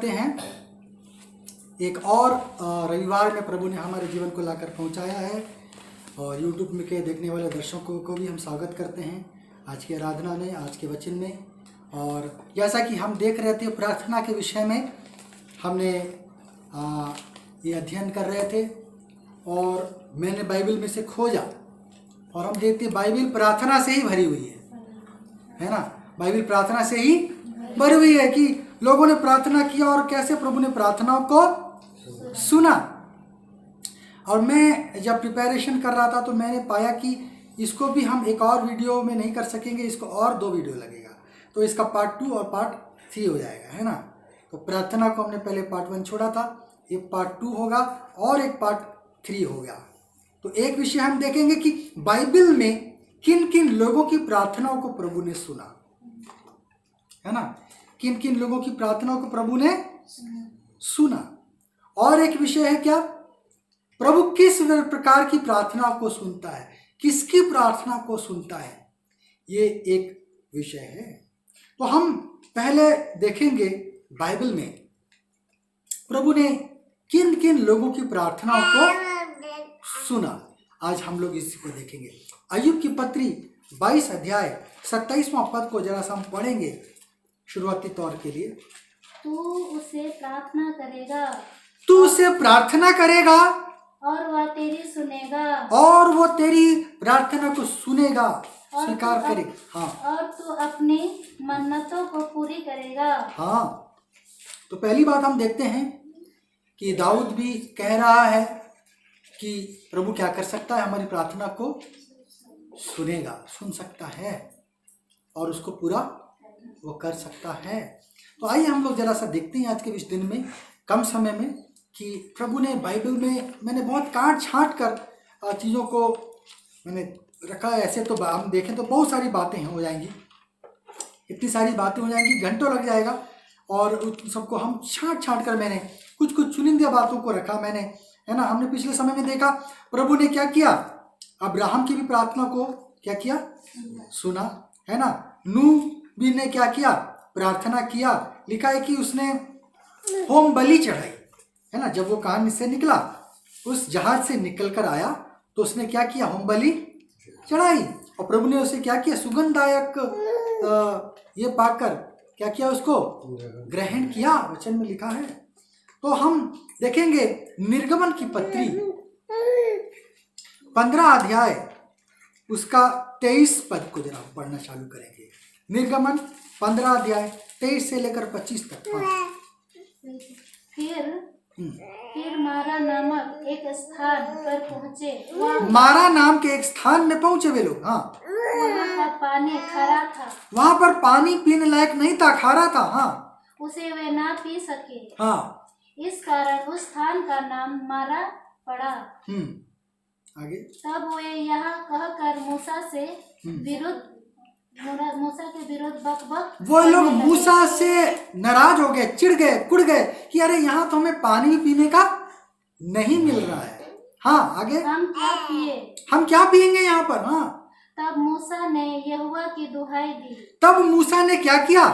करते हैं। एक और रविवार में प्रभु ने हमारे जीवन को लाकर पहुंचाया है और यूट्यूब में के देखने वाले दर्शकों को भी हम स्वागत करते हैं आज की आराधना में, आज के वचन में। और जैसा कि हम देख रहे थे प्रार्थना के विषय में हमने ये अध्ययन कर रहे थे और मैंने बाइबल में से खोजा और हम देखते बाइबल प्रार्थना से ही भरी हुई है ना। बाइबल प्रार्थना से ही भरी हुई है कि लोगों ने प्रार्थना किया और कैसे प्रभु ने प्रार्थनाओं को सुना। और मैं जब प्रिपरेशन कर रहा था तो मैंने पाया कि इसको भी हम एक और वीडियो में नहीं कर सकेंगे, इसको और 2 वीडियो लगेगा, तो इसका पार्ट 2 और पार्ट 3 हो जाएगा, है ना। तो प्रार्थना को हमने पहले पार्ट 1 छोड़ा था, ये पार्ट 2 होगा और एक पार्ट 3 हो गया। तो एक विषय हम देखेंगे कि बाइबल में किन किन लोगों की प्रार्थनाओं को प्रभु ने सुना, है ना। किन किन लोगों की प्रार्थनाओं को प्रभु ने सुना। और एक विषय है क्या, प्रभु किस प्रकार की प्रार्थनाओं को सुनता है, किसकी प्रार्थना को सुनता है, ये एक विषय है। तो हम पहले देखेंगे बाइबल में प्रभु ने किन किन लोगों की प्रार्थनाओं को सुना। आज हम लोग इसी को देखेंगे। अय्यूब की पत्री 22 अध्याय 27वां पद को जरा सा हम पढ़ेंगे शुरुआती तौर के लिए। तू उसे प्रार्थना करेगा, तू उसे प्रार्थना करेगा और वह तेरी सुनेगा, और वो तेरी प्रार्थना को सुनेगा, स्वीकार करेगा। हाँ, और तू अपनी मन्नतों को पूरी करेगा। हाँ, तो पहली बात हम देखते हैं कि दाऊद भी कह रहा है कि प्रभु क्या कर सकता है, हमारी प्रार्थना को सुनेगा, सुन सकता है और उसको पूरा वो कर सकता है। तो आइए हम लोग जरा सा देखते हैं आज के इस दिन में, कम समय में, कि प्रभु ने बाइबल में, मैंने बहुत काट छांट कर चीज़ों को मैंने रखा है। ऐसे तो हम देखें तो बहुत सारी बातें हो जाएंगी, इतनी सारी बातें हो जाएंगी, घंटों लग जाएगा। और उन सबको हम छांट कर मैंने कुछ चुनिंदा बातों को रखा मैंने, है ना। हमने पिछले समय में देखा प्रभु ने क्या किया, अब्राहम की भी प्रार्थना को क्या किया, सुना, है ना। नूह भी ने क्या किया, प्रार्थना किया। लिखा है कि उसने होम बलि चढ़ाई, है ना। जब वो कहानी से निकला, उस जहाज से निकल कर आया तो उसने क्या किया, होम बलि चढ़ाई। और प्रभु ने उसे क्या किया, सुगंधदायक ये पाकर क्या किया, उसको ग्रहण किया, वचन में लिखा है। तो हम देखेंगे निर्गमन की पत्री 15 अध्याय उसका 23 पद को जरा पढ़ना चालू करेंगे। निर्गमन 15 अध्याय 23 से लेकर 25 तक। हाँ। फिर मारा नामक एक स्थान पर पहुँचे। मारा नाम के एक स्थान में पहुंचे वे लोग। हाँ, वहाँ पर पानी खारा था। वहाँ पर पानी पीने लायक नहीं था, खारा था। हाँ, उसे वे ना पी सके। हाँ, इस कारण उस स्थान का नाम मारा पड़ा। आगे। तब वे यह कहकर मूसा के विरुद्ध बकबक, वो लोग मूसा से नाराज हो गए, चिढ़ गए, कुड़ गए कि अरे यहाँ तो हमें पानी पीने का नहीं मिल रहा है। हाँ, आगे। हम क्या पिएंगे यहाँ पर। हाँ, तब मूसा ने यहोवा की दुहाई दी। तब मूसा ने क्या किया,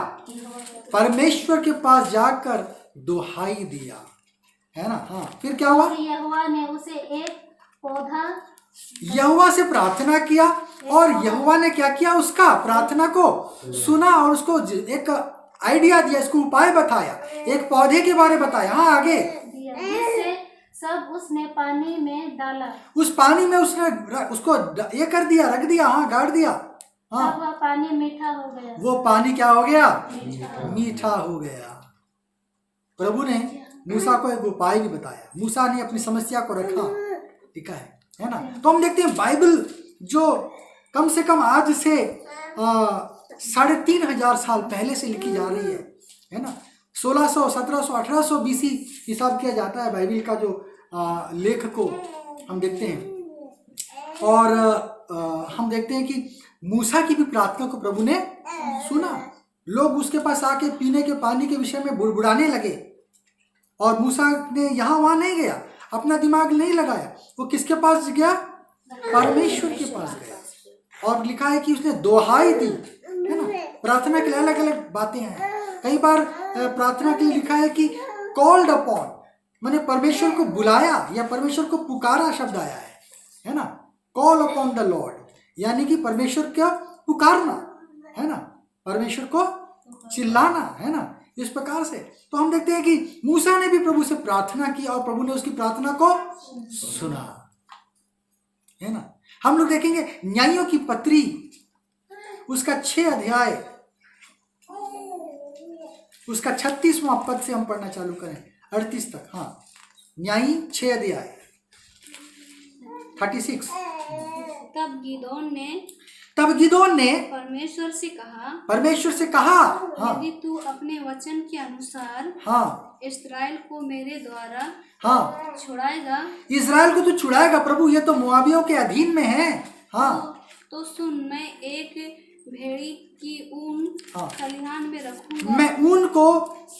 परमेश्वर के पास जाकर दुहाई दिया, है ना। हाँ, फिर क्या हुआ, यहोवा ने उसे एक पौधा, यहोवा से प्रार्थना किया और यहोवा ने क्या किया, उसका प्रार्थना को सुना और उसको एक आइडिया दिया, इसको उपाय बताया, एक पौधे के बारे बताया। हाँ, आगे। जिससे सब उसने पानी में डाला। उस पानी में उसने उसको ये कर दिया, रख दिया। हाँ, गाड़ दिया। हाँ, वह पानी मीठा हो गया। वो पानी क्या हो गया, मीठा हो गया। प्रभु ने मूसा को एक उपाय भी बताया, मूसा ने अपनी समस्या को रखा, लिखा है ना। तो हम देखते हैं बाइबल जो कम से कम आज से 3,500 साल पहले से लिखी जा रही है ना। 1600, 1700, 1800 BC हिसाब किया जाता है बाइबल का जो लेख को हम देखते हैं। और हम देखते हैं कि मूसा की भी प्रार्थना को प्रभु ने सुना। लोग उसके पास आके पीने के पानी के विषय में बुड़बुड़ाने लगे और मूसा ने यहाँ वहाँ नहीं गया, अपना दिमाग नहीं लगाया, वो किसके पास गया, परमेश्वर के पास गया। और लिखा है कि उसने दुहाई दी, है ना। प्रार्थना के लिए अलग अलग बातें हैं, कई बार प्रार्थना के लिए लिखा है कि कॉल्ड अपॉन, माने परमेश्वर को बुलाया या परमेश्वर को पुकारा शब्द आया है ना। कॉल अपॉन द लॉर्ड यानी कि परमेश्वर का पुकारना, है ना, परमेश्वर को चिल्लाना, है ना, इस प्रकार से। तो हम देखते हैं कि मूसा ने भी प्रभु से प्रार्थना की और प्रभु ने उसकी प्रार्थना को सुना, है ना। हम लोग देखेंगे न्यायों की पत्री उसका 6 अध्याय उसका 36वां पद से हम पढ़ना चालू करें 38 तक। हाँ, न्यायी 6 अध्याय 36। तब गिदोन ने परमेश्वर से कहा, हाँ, यदि तू अपने वचन के अनुसार हाँ, इस्राएल को मेरे द्वारा हाँ, छुड़ाएगा, इज़राइल को तू छुड़ाएगा प्रभु, ये तो मोआबियों के अधीन में है। हाँ, तो सुन, मैं एक भेड़ी की ऊन हाँ, खलिहान में रखूंगा, मैं ऊन को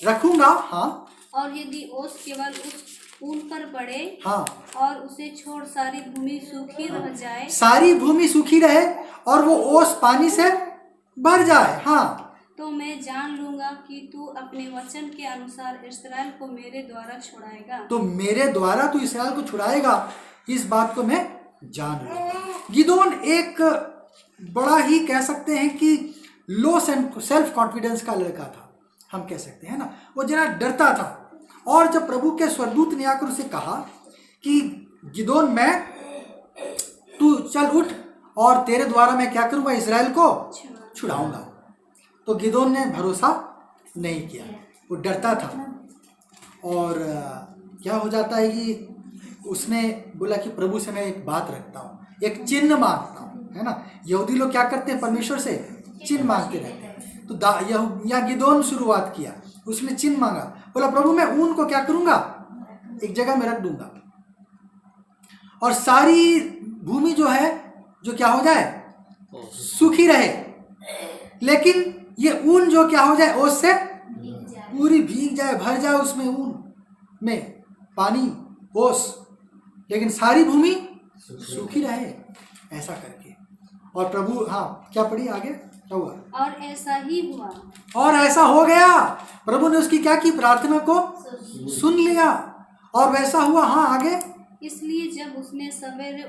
रखूंगा, हाँ, और यदि ओस केवल उस ऊन पर पड़े, हाँ, और उसे छोड़ सारी भूमि सूखी रह जाए, सारी भूमि सूखी रहे और वो ओस पानी से भर जाए, हाँ, तो मैं जान लूंगा कि तू अपने वचन के अनुसार इस्राएल को मेरे द्वारा छुड़ाएगा। तो मेरे द्वारा तू इस्राएल को छुड़ाएगा, इस बात को मैं जान लूंगा। गिदोन एक बड़ा ही कह सकते हैं कि लो सेल्फ कॉन्फिडेंस का लड़का था, हम कह सकते हैं ना। वो जरा डरता था, और जब प्रभु के स्वर्गदूत ने आकर उसे कहा कि गिदोन, तू चल उठ और तेरे द्वारा मैं क्या करूंगा, इजराइल को छुड़ाऊंगा, तो गिदोन ने भरोसा नहीं किया, वो डरता था। और क्या हो जाता है कि उसने बोला कि प्रभु से मैं एक बात रखता हूँ, एक चिन्ह मांगता हूँ, है ना। यहूदी लोग क्या करते हैं, परमेश्वर से चिन्ह मांगते रहते हैं। तो यहाँ गिदोन शुरुआत किया, उसने चिन्ह मांगा, बोला प्रभु मैं ऊन को क्या करूंगा, एक जगह में रख दूंगा, और सारी भूमि जो है जो क्या हो जाए, सूखी रहे, लेकिन ये ऊन जो क्या हो जाए, ओस से पूरी भीग जाए, भर जाए उसमें ऊन में पानी, ओस, लेकिन सारी भूमि सूखी रहे, ऐसा करके। और प्रभु, हाँ, क्या पढ़ी आगे, क्या हुआ, और ऐसा ही हुआ, और ऐसा हो गया। प्रभु ने उसकी क्या की, प्रार्थना को सुन लिया, और वैसा हुआ। हाँ, आगे, इसलिए जब उसने सवेरे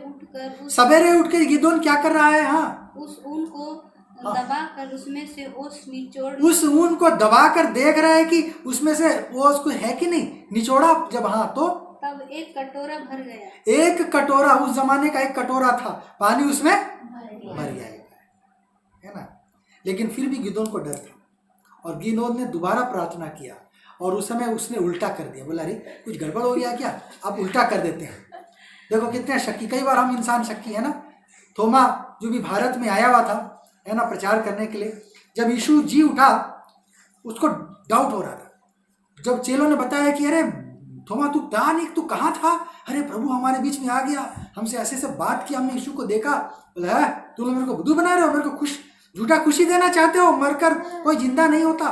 उठकर गिदोन क्या कर रहा है, हाँ, उस ऊन को दबाकर उसमें से ओस निचोड़, उस ऊन को दबाकर देख रहा है कि उसमें से ओस को है कि नहीं, निचोड़ा जब, हाँ, तो तब एक कटोरा भर गया। एक कटोरा, उस जमाने का एक कटोरा था, पानी उसमें भर गया, है ना। लेकिन फिर भी गिदोन को डर था, और गिदोन ने दोबारा प्रार्थना किया, और उस समय उसने उल्टा कर दिया, बोला अरे कुछ गड़बड़ हो गया क्या, आप उल्टा कर देते हैं। देखो कितने शक्की, कई बार हम इंसान शक्की, है ना। थोमा जो भी भारत में आया हुआ था, है ना, प्रचार करने के लिए, जब यीशु जी उठा, उसको डाउट हो रहा था। जब चेलों ने बताया कि अरे थोमा तू था नहीं, तू कहाँ था, अरे प्रभु हमारे बीच में आ गया, हमसे ऐसे ऐसे बात की, हमने यीशु को देखा, बोला है तुम लोग मेरे को बुद्धू बना रहे हो, मेरे को झूठा खुशी देना चाहते हो, मरकर कोई जिंदा नहीं होता,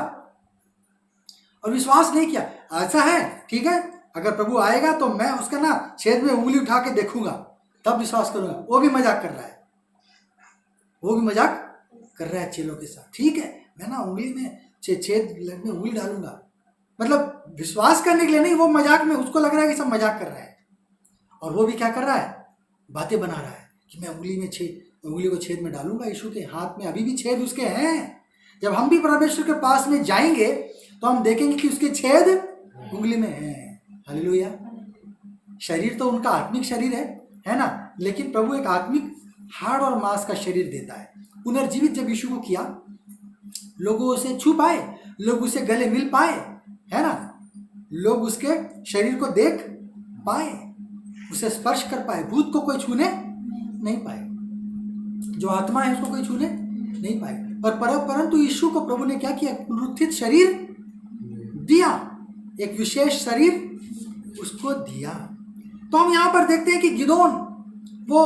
और विश्वास नहीं किया। ऐसा है, ठीक है, अगर प्रभु आएगा तो मैं उसका ना छेद में उंगली उठा के देखूंगा, तब विश्वास करूंगा। वो भी मजाक कर रहा है, वो भी मजाक कर रहा है चेलों के साथ, ठीक है, मैं ना उंगली में छेद में उंगली डालूंगा, मतलब विश्वास करने के लिए नहीं, वो मजाक में, उसको लग रहा है कि सब मजाक कर रहा है। और वो भी क्या कर रहा है, बातें बना रहा है कि मैं उंगली को छेद में डालूंगा, यीशु के हाथ में अभी भी छेद उसके हैं। जब हम भी परमेश्वर के पास में जाएंगे तो हम देखेंगे कि उसके छेद उंगली में हैं। हालेलुया। शरीर तो उनका आत्मिक शरीर है ना, लेकिन प्रभु एक आत्मिक हाड़ और मांस का शरीर देता है। पुनर्जीवित जब यीशु को किया, लोगों उसे छू पाए, लोग उसे गले मिल पाए, है ना, लोग उसके शरीर को देख पाए, उसे स्पर्श कर पाए। भूत को कोई छूने नहीं पाए, जो आत्मा है उसको कोई छूने नहीं पाए, परंतु यीशु को प्रभु ने क्या किया, पुनरुत्थित शरीर दिया, एक विशेष शरीर उसको दिया। तो हम यहाँ पर देखते हैं कि गिदोन, वो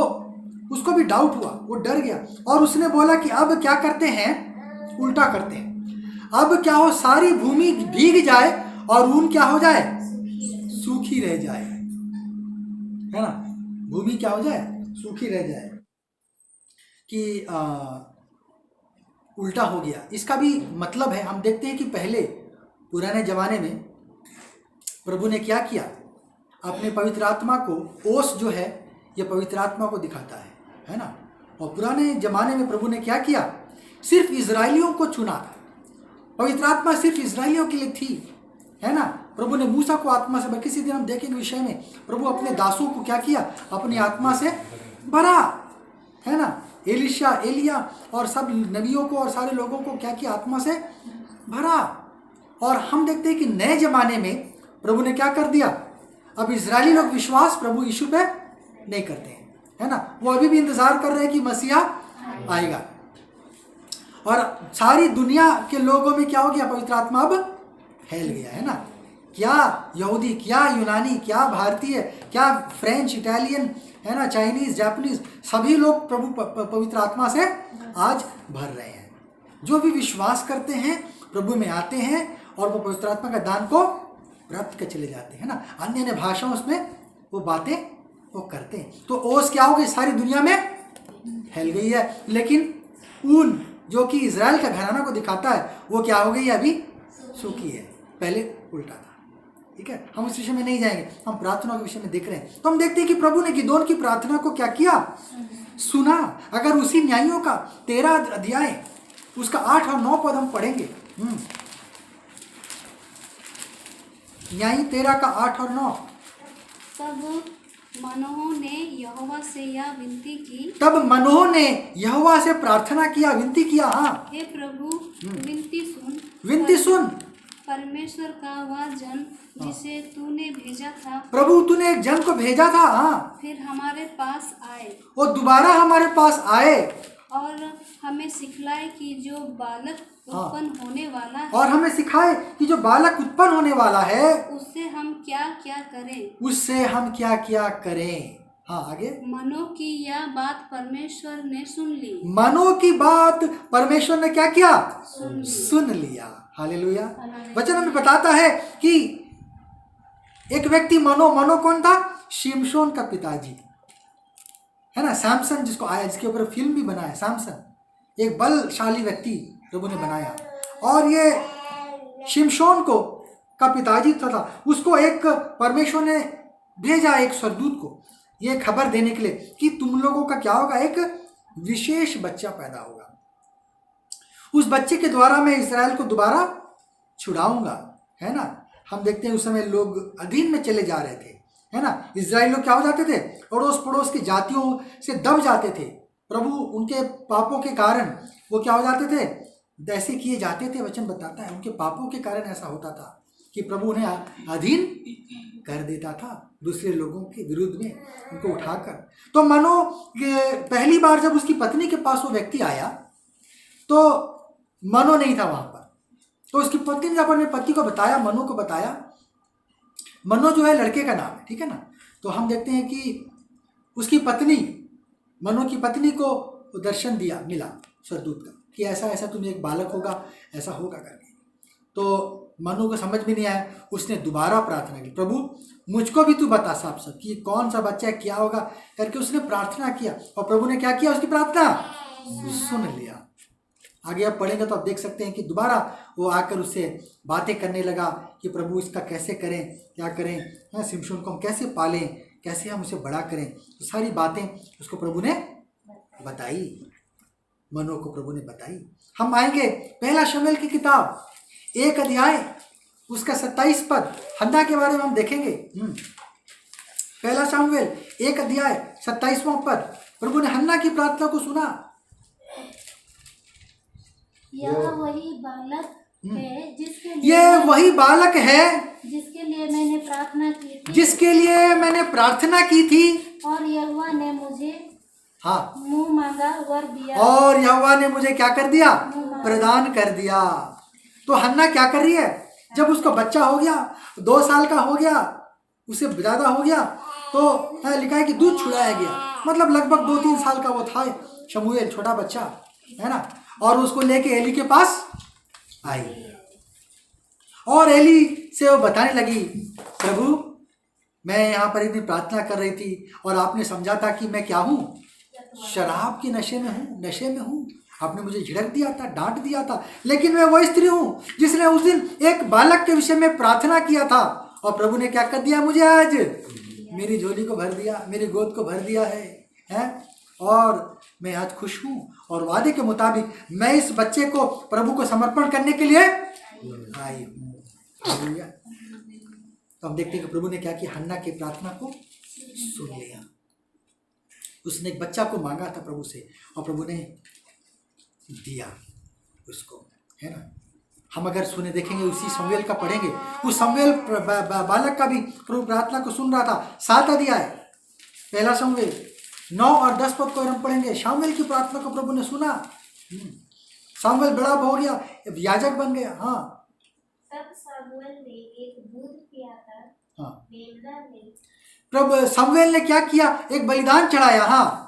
उसको भी डाउट हुआ, वो डर गया, और उसने बोला कि अब क्या करते हैं, उल्टा करते हैं, अब क्या हो, सारी भूमि भीग जाए और ऊन क्या हो जाए, सूखी रह जाए, है ना, भूमि क्या हो जाए, सूखी रह जाए, कि उल्टा हो गया। इसका भी मतलब है, हम देखते हैं कि पहले पुराने जमाने में प्रभु ने क्या किया, अपने पवित्र आत्मा को, ओस जो है ये पवित्र आत्मा को दिखाता है ना। और पुराने जमाने में प्रभु ने क्या किया, सिर्फ इजराइलियों को चुना था। पवित्र आत्मा सिर्फ इजराइलियों के लिए थी, है ना। प्रभु ने मूसा को आत्मा से भरा। किसी दिन हम देखेंगे विषय में, प्रभु अपने दासों को क्या किया, अपनी आत्मा से भरा, है ना। एलिशा, एलिया और सब नबियों को और सारे लोगों को क्या किया, आत्मा से भरा। और हम देखते हैं कि नए जमाने में प्रभु ने क्या कर दिया, अब इजरायली लोग विश्वास प्रभु यीशु पे नहीं करते हैं, है ना। वो अभी भी इंतजार कर रहे हैं कि मसीहा आएगा। और सारी दुनिया के लोगों में क्या हो गया, पवित्र आत्मा अब फैल गया, है ना। क्या यहूदी, क्या यूनानी, क्या भारतीय, क्या फ्रेंच, इटालियन, है ना, चाइनीज, जापानीज, सभी लोग प्रभु पवित्र आत्मा से आज भर रहे हैं। जो भी विश्वास करते हैं प्रभु में आते हैं और वो पवित्र आत्मा का दान को प्राप्त कर चले जाते हैं ना। अन्य अन्य भाषाओं में वो बातें वो करते हैं। तो ओस क्या हो गई, सारी दुनिया में फैल गई है। लेकिन ऊन जो कि इजराइल का घराना को दिखाता है वो क्या हो गई, अभी सूखी है, पहले उल्टा था। ठीक है, हम उस विषय में नहीं जाएंगे, हम प्रार्थना के विषय में देख रहे हैं। तो हम देखते हैं कि प्रभु ने गिदोन की प्रार्थना को क्या किया, सुना। अगर उसी न्यायों का 13 अध्याय उसका 8 और 9 पद हम पढ़ेंगे, न्यायी 13 का 8 और 9। तब मनोह ने यहोवा से यह विनती की, तब मनोह ने यहोवा से प्रार्थना किया, विनती किया, हाँ, हे प्रभु विनती सुन, विनती सुन। परमेश्वर का वह जन जिसे तूने भेजा था, प्रभु तूने एक जन को भेजा था, हाँ, फिर हमारे पास आए वो दोबारा हमारे पास आए और हमें सिखलाए कि जो बालक उत्पन्न होने वाला है, और हमें सिखाए कि जो बालक उत्पन्न होने वाला है उससे हम क्या क्या करें, उससे हम क्या क्या करें। हाँ, आगे। मनोह की यह बात परमेश्वर ने सुन ली, मनोह की बात परमेश्वर ने क्या किया, सुन लिया। हालेलुया। वचन हमें बताता है कि एक व्यक्ति मनोह कौन था, शिमशोन का पिताजी, है ना। सैमसन जिसको आया, जिसके ऊपर फिल्म भी बना है, सैमसन एक बलशाली व्यक्ति प्रभु ने बनाया। और ये शिमशोन को का पिताजी था, उसको एक परमेश्वर ने भेजा एक स्वर्गदूत को ये खबर देने के लिए कि तुम लोगों का क्या होगा, एक विशेष बच्चा पैदा होगा। उस बच्चे के द्वारा मैं इस्राएल को दोबारा छुड़ाऊंगा, है ना। हम देखते हैं उस समय लोग अधीन में चले जा रहे थे, है ना। इस्राएल लोग क्या हो जाते थे, अड़ोस पड़ोस की जातियों से दब जाते थे। प्रभु उनके पापों के कारण वो क्या हो जाते थे, ऐसे किए जाते थे। वचन बताता है उनके पापों के कारण ऐसा होता था कि प्रभु उन्हें अधीन कर देता था दूसरे लोगों के विरुद्ध में, उनको उठाकर। तो मानो पहली बार जब उसकी पत्नी के पास वो व्यक्ति आया तो मनो नहीं था वहां पर। तो उसकी पत्नी ने जब अपने पति को बताया, मनो को बताया, मनो जो है लड़के का नाम है, ठीक है ना। तो हम देखते हैं कि उसकी पत्नी, मनो की पत्नी को दर्शन दिया, मिला स्वर्गदूत का कि ऐसा ऐसा तुम्हें एक बालक होगा, ऐसा होगा करके। तो मनु को समझ में नहीं आया, उसने दोबारा प्रार्थना की, प्रभु मुझको भी तू बता साफ साफ कि कौन सा बच्चा है, क्या होगा करके उसने प्रार्थना किया। और प्रभु ने क्या किया, उसकी प्रार्थना सुन लिया। आगे आप पढ़ेंगे तो आप देख सकते हैं कि दोबारा वो आकर उससे बातें करने लगा कि प्रभु इसका कैसे करें, क्या करें, शिमशोन को हम कैसे पालें, कैसे हम उसे बड़ा करें। तो सारी बातें उसको प्रभु ने बताई, मनो को प्रभु ने बताई। हम आएंगे पहला शमूएल की किताब 1 अध्याय उसका 27 पद, हन्ना के बारे में हम देखेंगे। पहला शमूएल 1 अध्याय 27वां पद, प्रभु ने हन्ना की प्रार्थना को सुना। यह वही बालक है जिसके लिए ये वही बालक है जिसके लिए मैंने प्रार्थना की थी, जिसके लिए मैंने प्रार्थना की थी, और यहोवा ने मुझे हाँ, मुंह मांगा वर दिया, और यहोवा ने मुझे क्या कर दिया, प्रदान कर दिया। तो हन्ना क्या कर रही है, जब उसका बच्चा हो गया, 2 साल का हो गया, उसे ज़्यादा हो गया, तो लिखा है कि दूध छुड़ाया गया, मतलब लगभग 2-3 साल का वो था शमूएल, छोटा बच्चा, है ना। और उसको लेके एली के पास आई और एली से वो बताने लगी, प्रभु मैं यहाँ पर इतनी प्रार्थना कर रही थी और आपने समझा था कि मैं क्या हूँ, शराब के नशे में हूँ, आपने मुझे झिड़क दिया था, डांट दिया था, लेकिन मैं वो स्त्री हूँ जिसने उस दिन एक बालक के विषय में प्रार्थना किया था और प्रभु ने क्या कर दिया, मुझे आज मेरी झोली को भर दिया, मेरी गोद को भर दिया है? और मैं आज खुश हूँ और वादे के मुताबिक मैं इस बच्चे को प्रभु को समर्पण करने के लिए आई हूँ। हालेलुया। तो हम देखते हैं कि प्रभु ने क्या किया, हन्ना की प्रार्थना को सुन लिया। उसने एक बच्चा को मांगा था प्रभु से और प्रभु ने दिया उसको, है ना। हम अगर सुने देखेंगे, उसी शमूएल का पढ़ेंगे, उस शमूएल बालक का भी प्रभु प्रार्थना को सुन रहा था। 7 अध्याय पहला शमूएल 9 और 10 पद को हम पढ़ेंगे। शमूएल की प्रार्थना को प्रभु ने सुना। शमूएल बड़ा हो गया, याजक बन गया। हाँ, तब शमूएल ने एक दूध पियाकर हाँ, मेमना में प्रभु शमूएल ने क्या किया, एक बलिदान चढ़ाया। हाँ,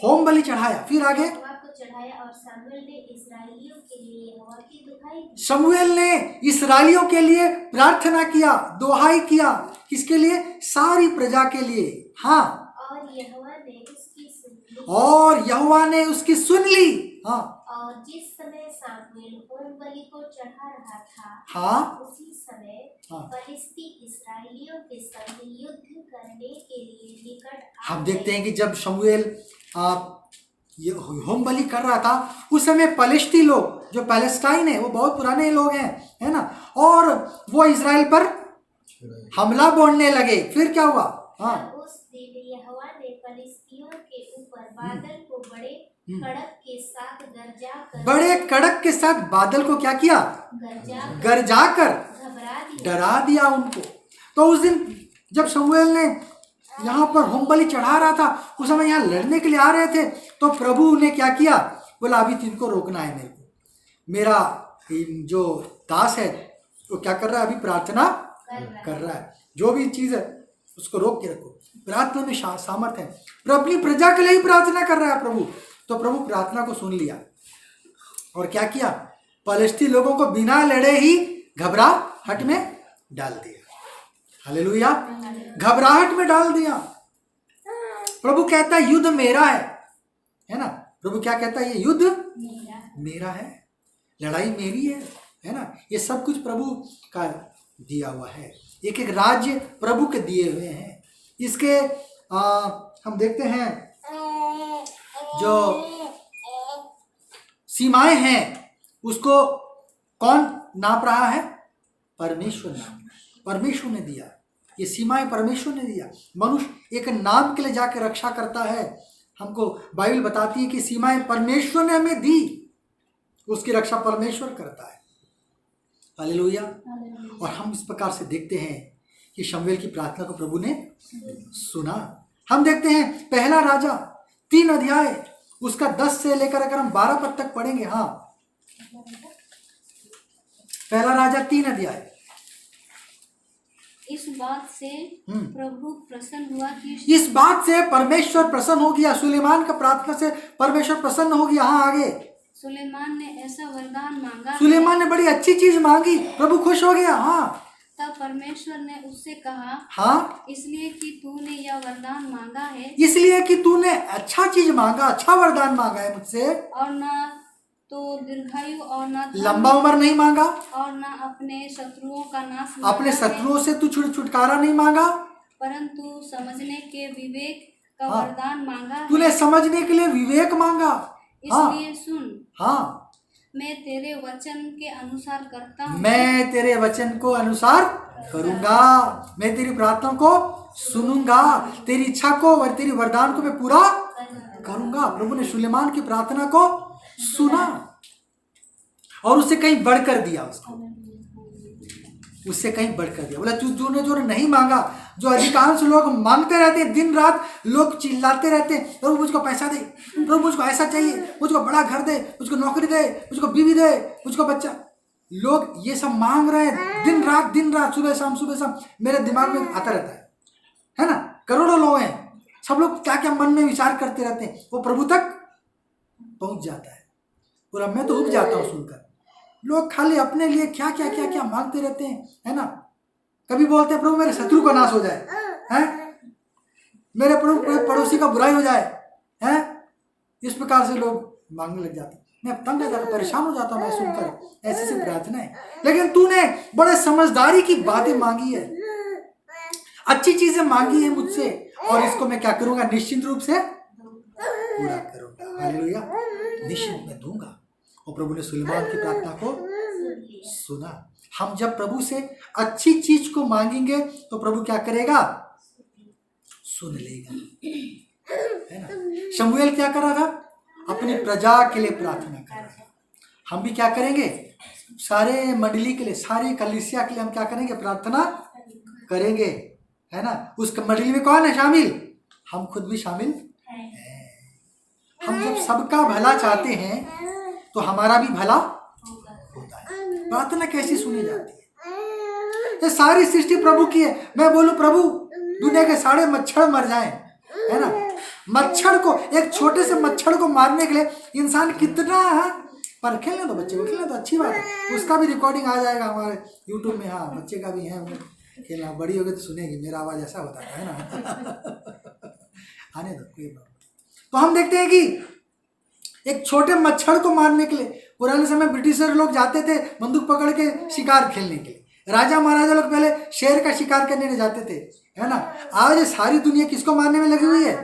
होम बलि चढ़ाया। फिर आगे यहोवा को चढ़ाया और शमूएल ने इस्राएलियों के लिए यहोवा की दुहाई दी। शमूएल ने इस्राएलियों के लिए प्रार्थना किया, दुहाई किया। किसके लिए? सारी प्रजा के लिए। हाँ, और यहोवा ने उसकी सुन ली। और यहोवा ने उसकी सुन ली। हाँ, और जिस समय शमूएल होम बलि को चढ़ा रहा था, हाँ, उसी समय हाँ, फलिस्ती इस्राएलियों के संग युद्ध करने के लिए निकट आ हम गए। देखते हैं कि जब शमूएल ये होम बलि कर रहा था, उस समय फलिस्ती लोग, जो पैलेस्टाइन है, वो बहुत पुराने लोग हैं, है ना, और वो इजराइल पर हमला बोलने लगे। फिर क्या हुआ? हाँ, उस दिन यहोवा ने फलिस्तियों के ऊपर बादल को बड़े कड़क के साथ गरजा कर बड़े कड़क के साथ बादल को क्या किया? गरजा कर घबरा दिया। डरा दिया उनको। तो उस दिन जब शमूएल ने यहाँ पर होम बलि चढ़ा रहा था, उस समय यहाँ लड़ने के लिए आ रहे थे, तो प्रभु ने क्या किया, बोला अभी तिनको रोकना है। मेरे को, मेरा जो दास है वो क्या कर रहा है, अभी प्रार्थना कर रहा है। जो भी चीज़ है उसको रोक के रखो। प्रार्थना में सामर्थ्य है। प्रभु अपनी प्रजा के लिए ही प्रार्थना कर रहा है प्रभु। तो प्रभु प्रार्थना को सुन लिया और क्या किया, फलिस्ती लोगों को बिना लड़े ही घबराहट में डाल दिया। हालेलुया। घबराहट में डाल दिया। प्रभु कहता है युद्ध मेरा है ना। प्रभु क्या कहता है, ये युद्ध मेरा है, लड़ाई मेरी है ना। ये सब कुछ प्रभु का दिया हुआ है। एक एक राज्य प्रभु के दिए हुए हैं। इसके हम देखते हैं जो सीमाएं हैं उसको कौन नाप रहा है? परमेश्वर नाप रहा है। परमेश्वर ने दिया ये सीमाएं, परमेश्वर ने दिया। मनुष्य एक नाम के लिए जाकर रक्षा करता है। हमको बाइबल बताती है कि सीमाएं परमेश्वर ने हमें दी, उसकी रक्षा परमेश्वर करता है। हालेलुया। और हम इस प्रकार से देखते हैं कि शमूएल की प्रार्थना को प्रभु ने सुना। हम देखते हैं पहला राजा 3 अध्याय उसका 10 से लेकर अगर हम 12 पद तक पढ़ेंगे। हाँ, पहला राजा 3 अध्याय। इस बात से प्रभु प्रसन्न हुआ कि इस बात से परमेश्वर प्रसन्न हो गया। सुलेमान का प्रार्थना से परमेश्वर प्रसन्न हो गया। हाँ, आगे सुलेमान ने ऐसा वरदान मांगा। सुलेमान ने बड़ी अच्छी चीज मांगी, प्रभु खुश हो गया। हाँ, तब परमेश्वर ने उससे कहा, हाँ, इसलिए कि तूने यह वरदान मांगा है, इसलिए कि तूने अच्छा चीज मांगा, अच्छा वरदान मांगा है मुझसे, और न तो दीर्घायु और न लंबा उम्र नहीं मांगा, और न अपने शत्रुओं का नाश अपने मांगा है, शत्रुओं से तू छुटकारा नहीं मांगा, परंतु समझने के विवेक का हाँ, वरदान मांगा है। तूने समझने के लिए विवेक मांगा। इसलिए सुन, हाँ, मैं तेरे वचन के अनुसार करता हूँ। मैं तेरे वचन को अनुसार करूंगा। मैं तेरी प्रार्थना को सुनूंगा, तेरी इच्छा को और तेरी वरदान को मैं पूरा करूंगा। प्रभु ने सुलेमान की प्रार्थना को सुना और उससे कहीं बढ़कर दिया, उससे कहीं बढ़कर दिया। बोला तूने जो नहीं मांगा, जो अधिकांश लोग मांगते रहते हैं, दिन रात लोग चिल्लाते रहते हैं, प्रभु मुझको पैसा दे, प्रभु मुझको ऐसा चाहिए, मुझको बड़ा घर दे, मुझको नौकरी दे, मुझको बीवी दे, मुझको बच्चा। लोग ये सब मांग रहे हैं दिन रात, सुबह शाम मेरे दिमाग में आता रहता है ना। करोड़ों लोग हैं, सब लोग क्या क्या मन में विचार करते रहते हैं, वो प्रभु तक पहुंच जाता है। और अब मैं तो उब जाता हूँ सुनकर। लोग खाली अपने लिए क्या क्या मांगते रहते हैं, है ना। कभी बोलते हैं प्रभु मेरे शत्रु का नाश हो जाए, हैं, मेरे प्रभु पड़ोसी का बुराई हो जाए, हैं, इस प्रकार से लोग मांगने लग जाते हैं। मैं तंग हो जाता, परेशान हो जाता हूँ मैं सुनकर ऐसी सी प्रार्थनाएं। लेकिन तूने बड़े समझदारी की बातें मांगी है, अच्छी चीजें मांगी है मुझसे, और इसको मैं क्या करूंगा, निश्चित रूप से पूरा करूंगा। हालेलुया, निश्चित मैं दूंगा। और प्रभु ने सुलेमान की प्रार्थना को सुना। हम जब प्रभु से अच्छी चीज को मांगेंगे तो प्रभु क्या करेगा, सुन लेगा, है ना। शमूएल क्या कर रहा था, अपनी प्रजा के लिए प्रार्थना कर रहा था। हम भी क्या करेंगे, सारे मंडली के लिए, सारे कलीसिया के लिए हम क्या करेंगे, प्रार्थना करेंगे, है ना। उस मंडली में कौन है शामिल, हम खुद भी शामिल हैं। हम जब सबका भला चाहते हैं तो हमारा भी भला होता है। प्रार्थना कैसी सुनी जाती है, ये सारी सृष्टि प्रभु की है। मैं बोलूं प्रभु दुनिया के सारे मच्छर मर जाएं, है ना। मच्छर को, एक छोटे से मच्छर को मारने के लिए इंसान कितना है, पर खेलने दो बच्चे को, खेलने तो अच्छी बात है, उसका भी रिकॉर्डिंग आ जाएगा हमारे यूट्यूब में। हाँ, बच्चे का भी है, खेलना, बड़ी होगी तो सुनेगी, मेरा आवाज़ ऐसा होता है ना। आने दो, कोई बात। तो हम देखते हैं कि एक छोटे मच्छर को मारने के लिए पुराने समय ब्रिटिशर लोग जाते थे बंदूक पकड़ के शिकार खेलने के लिए। राजा महाराजा लोग पहले शेर का शिकार करने जाते थे, है ना। आज सारी दुनिया किसको मारने में लगी हुई है,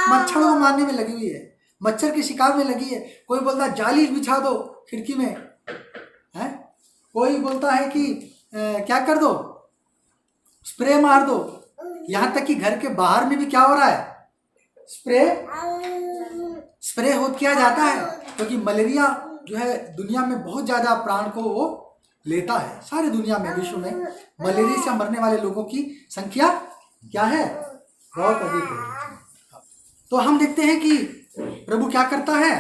मच्छर को मारने में लगी हुई है, मच्छर के शिकार में लगी है। कोई बोलता है जाली बिछा दो खिड़की में, है, कोई बोलता है कि क्या कर दो, स्प्रे मार दो। यहाँ तक कि घर के बाहर में भी क्या हो रहा है, स्प्रे हो किया जाता है, क्योंकि मलेरिया जो है दुनिया में बहुत ज़्यादा प्राण को वो लेता है। सारी दुनिया में, विश्व में मलेरिया से मरने वाले लोगों की संख्या क्या है, बहुत अधिक है। तो हम देखते हैं कि प्रभु क्या करता है,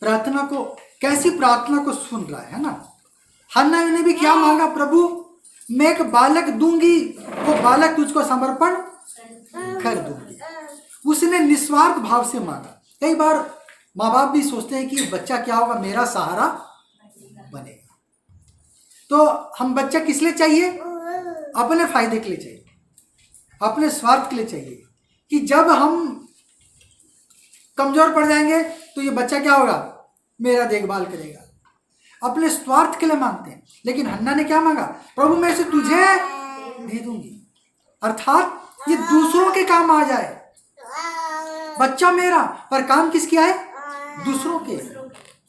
प्रार्थना को, कैसी प्रार्थना को सुन रहा है ना। हन्ना ने भी क्या मांगा, प्रभु मैं एक बालक दूंगी, वो बालक तुझको समर्पण कर दूंगी। उसने निस्वार्थ भाव से मांगा। कई बार माँ बाप भी सोचते हैं कि बच्चा क्या होगा, मेरा सहारा बनेगा। तो हम बच्चा किस लिए चाहिए, अपने फायदे के लिए चाहिए, अपने स्वार्थ के लिए चाहिए, कि जब हम कमजोर पड़ जाएंगे तो ये बच्चा क्या होगा, मेरा देखभाल करेगा। अपने स्वार्थ के लिए मांगते हैं। लेकिन हन्ना ने क्या मांगा, प्रभु मैं इसे तुझे दे दूंगी, अर्थात ये दूसरों के काम आ जाए। बच्चा मेरा, पर काम किसके आए, दूसरों के।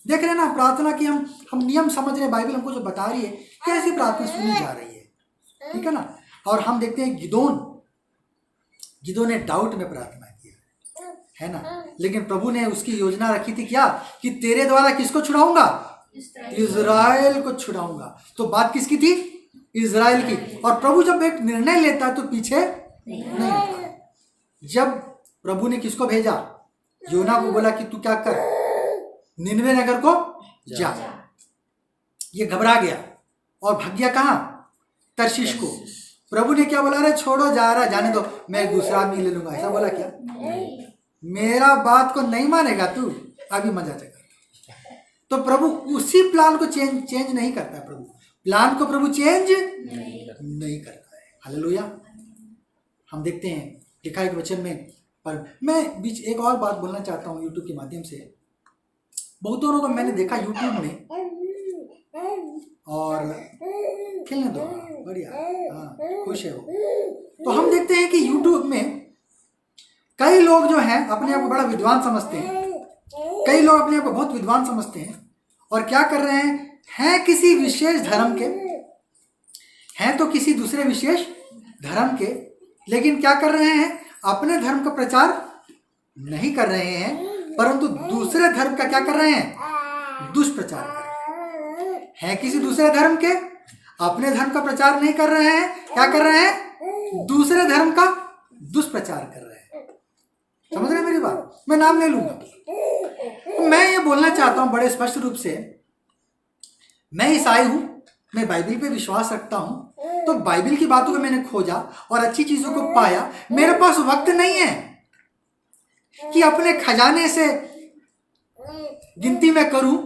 देख रहे हैं ना प्रार्थना की हम नियम समझ रहे हैं, बाइबल हमको जो बता रही है कैसी प्रार्थना सुनी जा रही है, ठीक है ना। और हम देखते हैं गिदोन ने डाउट में प्रार्थना किया, है ना। लेकिन प्रभु ने उसकी योजना रखी थी क्या, कि तेरे द्वारा किसको छुड़ाऊंगा, इज़राइल को छुड़ाऊंगा। तो बात किसकी थी, इज़राइल की। और प्रभु जब एक निर्णय लेता है तो पीछे नहीं होता। जब प्रभु ने किसको भेजा, योना को बोला कि तू क्या कर, निनवे नगर को जा। ये घबरा गया और भाग गया कहाँ, तर्शीश को। प्रभु ने क्या बोला, अरे छोड़ो, जा रहा, जाने दो, मैं दूसरा आदमी ले लूंगा। ऐसा बोला क्या, मेरा बात को नहीं मानेगा तू, अभी मजा चेगा। तो प्रभु उसी प्लान को चेंज नहीं करता है। प्रभु प्लान को प्रभु चेंज नहीं करता है। हालेलुया। हम देखते हैं लिखा एक वचन में, पर मैं बीच एक और बात बोलना चाहता हूँ यूट्यूब के माध्यम से। बहुत लोगों को मैंने देखा यूट्यूब में, और खेलने दो, बढ़िया, हाँ खुश है वो। तो हम देखते हैं कि यूट्यूब में कई लोग जो हैं अपने आप को बड़ा विद्वान समझते हैं। कई लोग अपने आप को बहुत विद्वान समझते हैं और क्या कर रहे हैं किसी विशेष धर्म के, हैं तो किसी दूसरे विशेष धर्म के, लेकिन क्या कर रहे हैं, अपने धर्म का प्रचार नहीं कर रहे हैं, परंतु दूसरे धर्म का क्या कर रहे हैं, दुष्प्रचार कर रहे हैं। किसी दूसरे धर्म के, अपने धर्म का प्रचार नहीं कर रहे हैं, क्या कर रहे हैं, दूसरे धर्म का दुष्प्रचार कर रहे हैं। समझ रहे हैं मेरी बात, मैं नाम ले लूंगा। मैं ये बोलना चाहता हूं बड़े स्पष्ट रूप से, मैं ईसाई हूं, मैं बाइबल पे विश्वास रखता हूं, तो बाइबल की बातों को मैंने खोजा और अच्छी चीजों को पाया। मेरे पास वक्त नहीं है कि अपने खजाने से गिनती मैं करूं।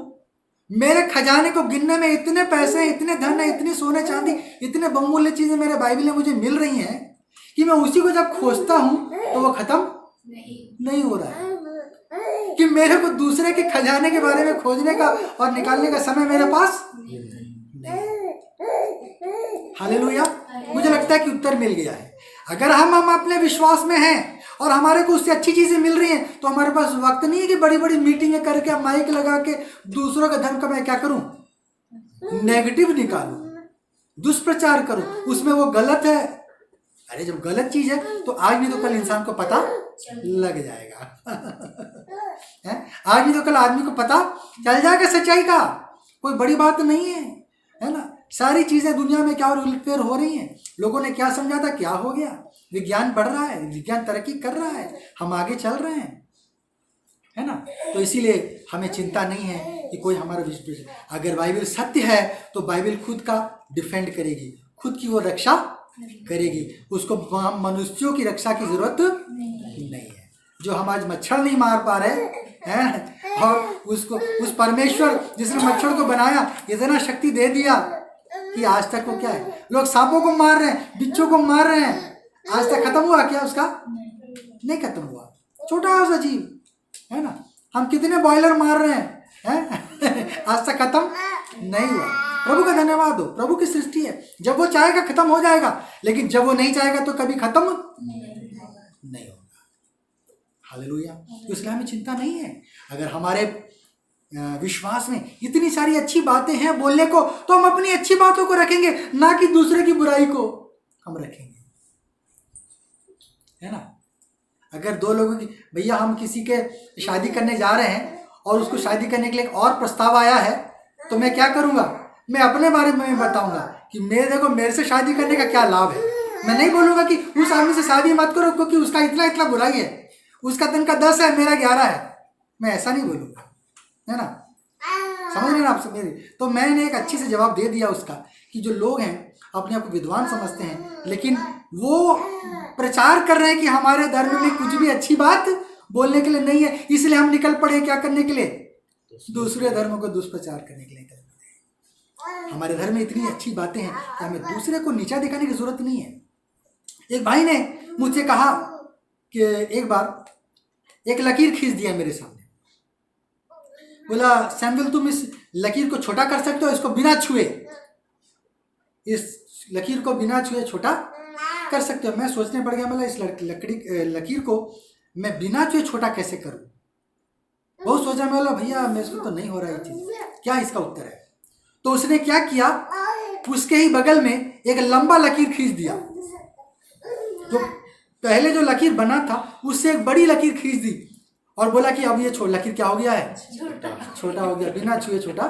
मेरे खजाने को गिनने में इतने पैसे, इतने धन है, इतने सोने चांदी, इतने बहुमूल्य चीजें मेरे बाइबल में मुझे मिल रही हैं कि मैं उसी को जब खोजता हूं तो वो खत्म नहीं हो रहा है कि मेरे को दूसरे के खजाने के बारे में खोजने का और निकालने का समय मेरे पास नहीं। हालेलुया। मुझे लगता है कि उत्तर मिल गया है। अगर हम अपने विश्वास में हैं और हमारे को उससे अच्छी चीजें मिल रही हैं तो हमारे पास वक्त नहीं है कि बड़ी बड़ी मीटिंगें करके माइक लगा के दूसरों का धर्म का मैं क्या करूं, नेगेटिव निकालूं, दुष्प्रचार करूं, उसमें वो गलत है। अरे जब गलत चीज है तो आज नहीं तो कल इंसान को पता लग जाएगा है? आज नहीं तो कल आदमी को पता चल जाएगा सच्चाई का। कोई बड़ी बात नहीं है ना। सारी चीजें दुनिया में क्या उलटफेर हो रही हैं। लोगों ने क्या समझा था, क्या हो गया। विज्ञान बढ़ रहा है, विज्ञान तरक्की कर रहा है, हम आगे चल रहे हैं, है ना। तो इसीलिए हमें चिंता नहीं है कि कोई हमारा विश्वास। अगर बाइबल सत्य है तो बाइबल खुद का डिफेंड करेगी, खुद की वो रक्षा करेगी। उसको मनुष्यों की रक्षा की जरूरत नहीं है। जो हम आज मच्छर नहीं मार पा रहे हैं और उसको उस परमेश्वर जिसने मच्छर को बनाया इतना शक्ति दे दिया कि आज तक वो क्या है, लोग सांपों को मार रहे हैं, बिच्छू को मार रहे हैं, आज तक खत्म हुआ क्या उसका? नहीं खत्म हुआ। छोटा सा जीव है ना। हम कितने बॉयलर मार रहे हैं आज तक खत्म नहीं हुआ। प्रभु का धन्यवाद हो, प्रभु की सृष्टि है। जब वो चाहेगा खत्म हो जाएगा, लेकिन जब वो नहीं चाहेगा तो कभी खत्म नहीं होगा। हालेलुया। तो इसलिए हमें चिंता नहीं है। अगर हमारे विश्वास में इतनी सारी अच्छी बातें हैं बोलने को, तो हम अपनी अच्छी बातों को रखेंगे, ना कि दूसरे की बुराई को हम रखेंगे, है ना। अगर दो लोगों की, भैया हम किसी के शादी करने जा रहे हैं और उसको शादी करने के लिए एक और प्रस्ताव आया है, तो मैं क्या करूंगा, मैं अपने बारे में बताऊंगा कि देखो मेरे से शादी करने का क्या लाभ है। मैं नहीं बोलूंगा कि उस आदमी से शादी मत करो क्योंकि उसका इतना इतना बुराई है, उसका तनका 10 है मेरा 11 है। मैं ऐसा नहीं बोलूंगा, है ना। समझ रहे हैं आपसे मेरे। तो मैंने एक अच्छी से जवाब दे दिया उसका कि जो लोग हैं अपने आप को विद्वान समझते हैं, लेकिन वो प्रचार कर रहे हैं कि हमारे धर्म में कुछ भी अच्छी बात बोलने के लिए नहीं है, इसलिए हम निकल पड़े क्या करने के लिए, दूसरे धर्मों को दुष्प्रचार करने के लिए निकल पड़े। हमारे धर्म में इतनी अच्छी बातें हैं कि हमें दूसरे को नीचा दिखाने की जरूरत नहीं है। एक भाई ने मुझसे कहा कि एक बार एक लकीर खींच दिया मेरे सामने, बोला सैमुअल तुम इस लकीर को छोटा कर सकते हो, इसको बिना छुए, इस लकीर को बिना छुए छोटा कर सकते हो। मैं सोचने पड़ गया, मतलब इस लकीर को मैं बिना छुए छोटा कैसे करूं। बहुत सोचा, मैं बोला भैया मेरे से तो नहीं हो रहा है चीज, क्या इसका उत्तर है। तो उसने क्या किया, उसके ही बगल में एक लंबा लकीर खींच दिया। तो पहले जो लकीर बना था उससे एक बड़ी लकीर खींच दी और बोला कि अब ये लकीर क्या हो गया है, छोटा हो गया, बिना छुए छोटा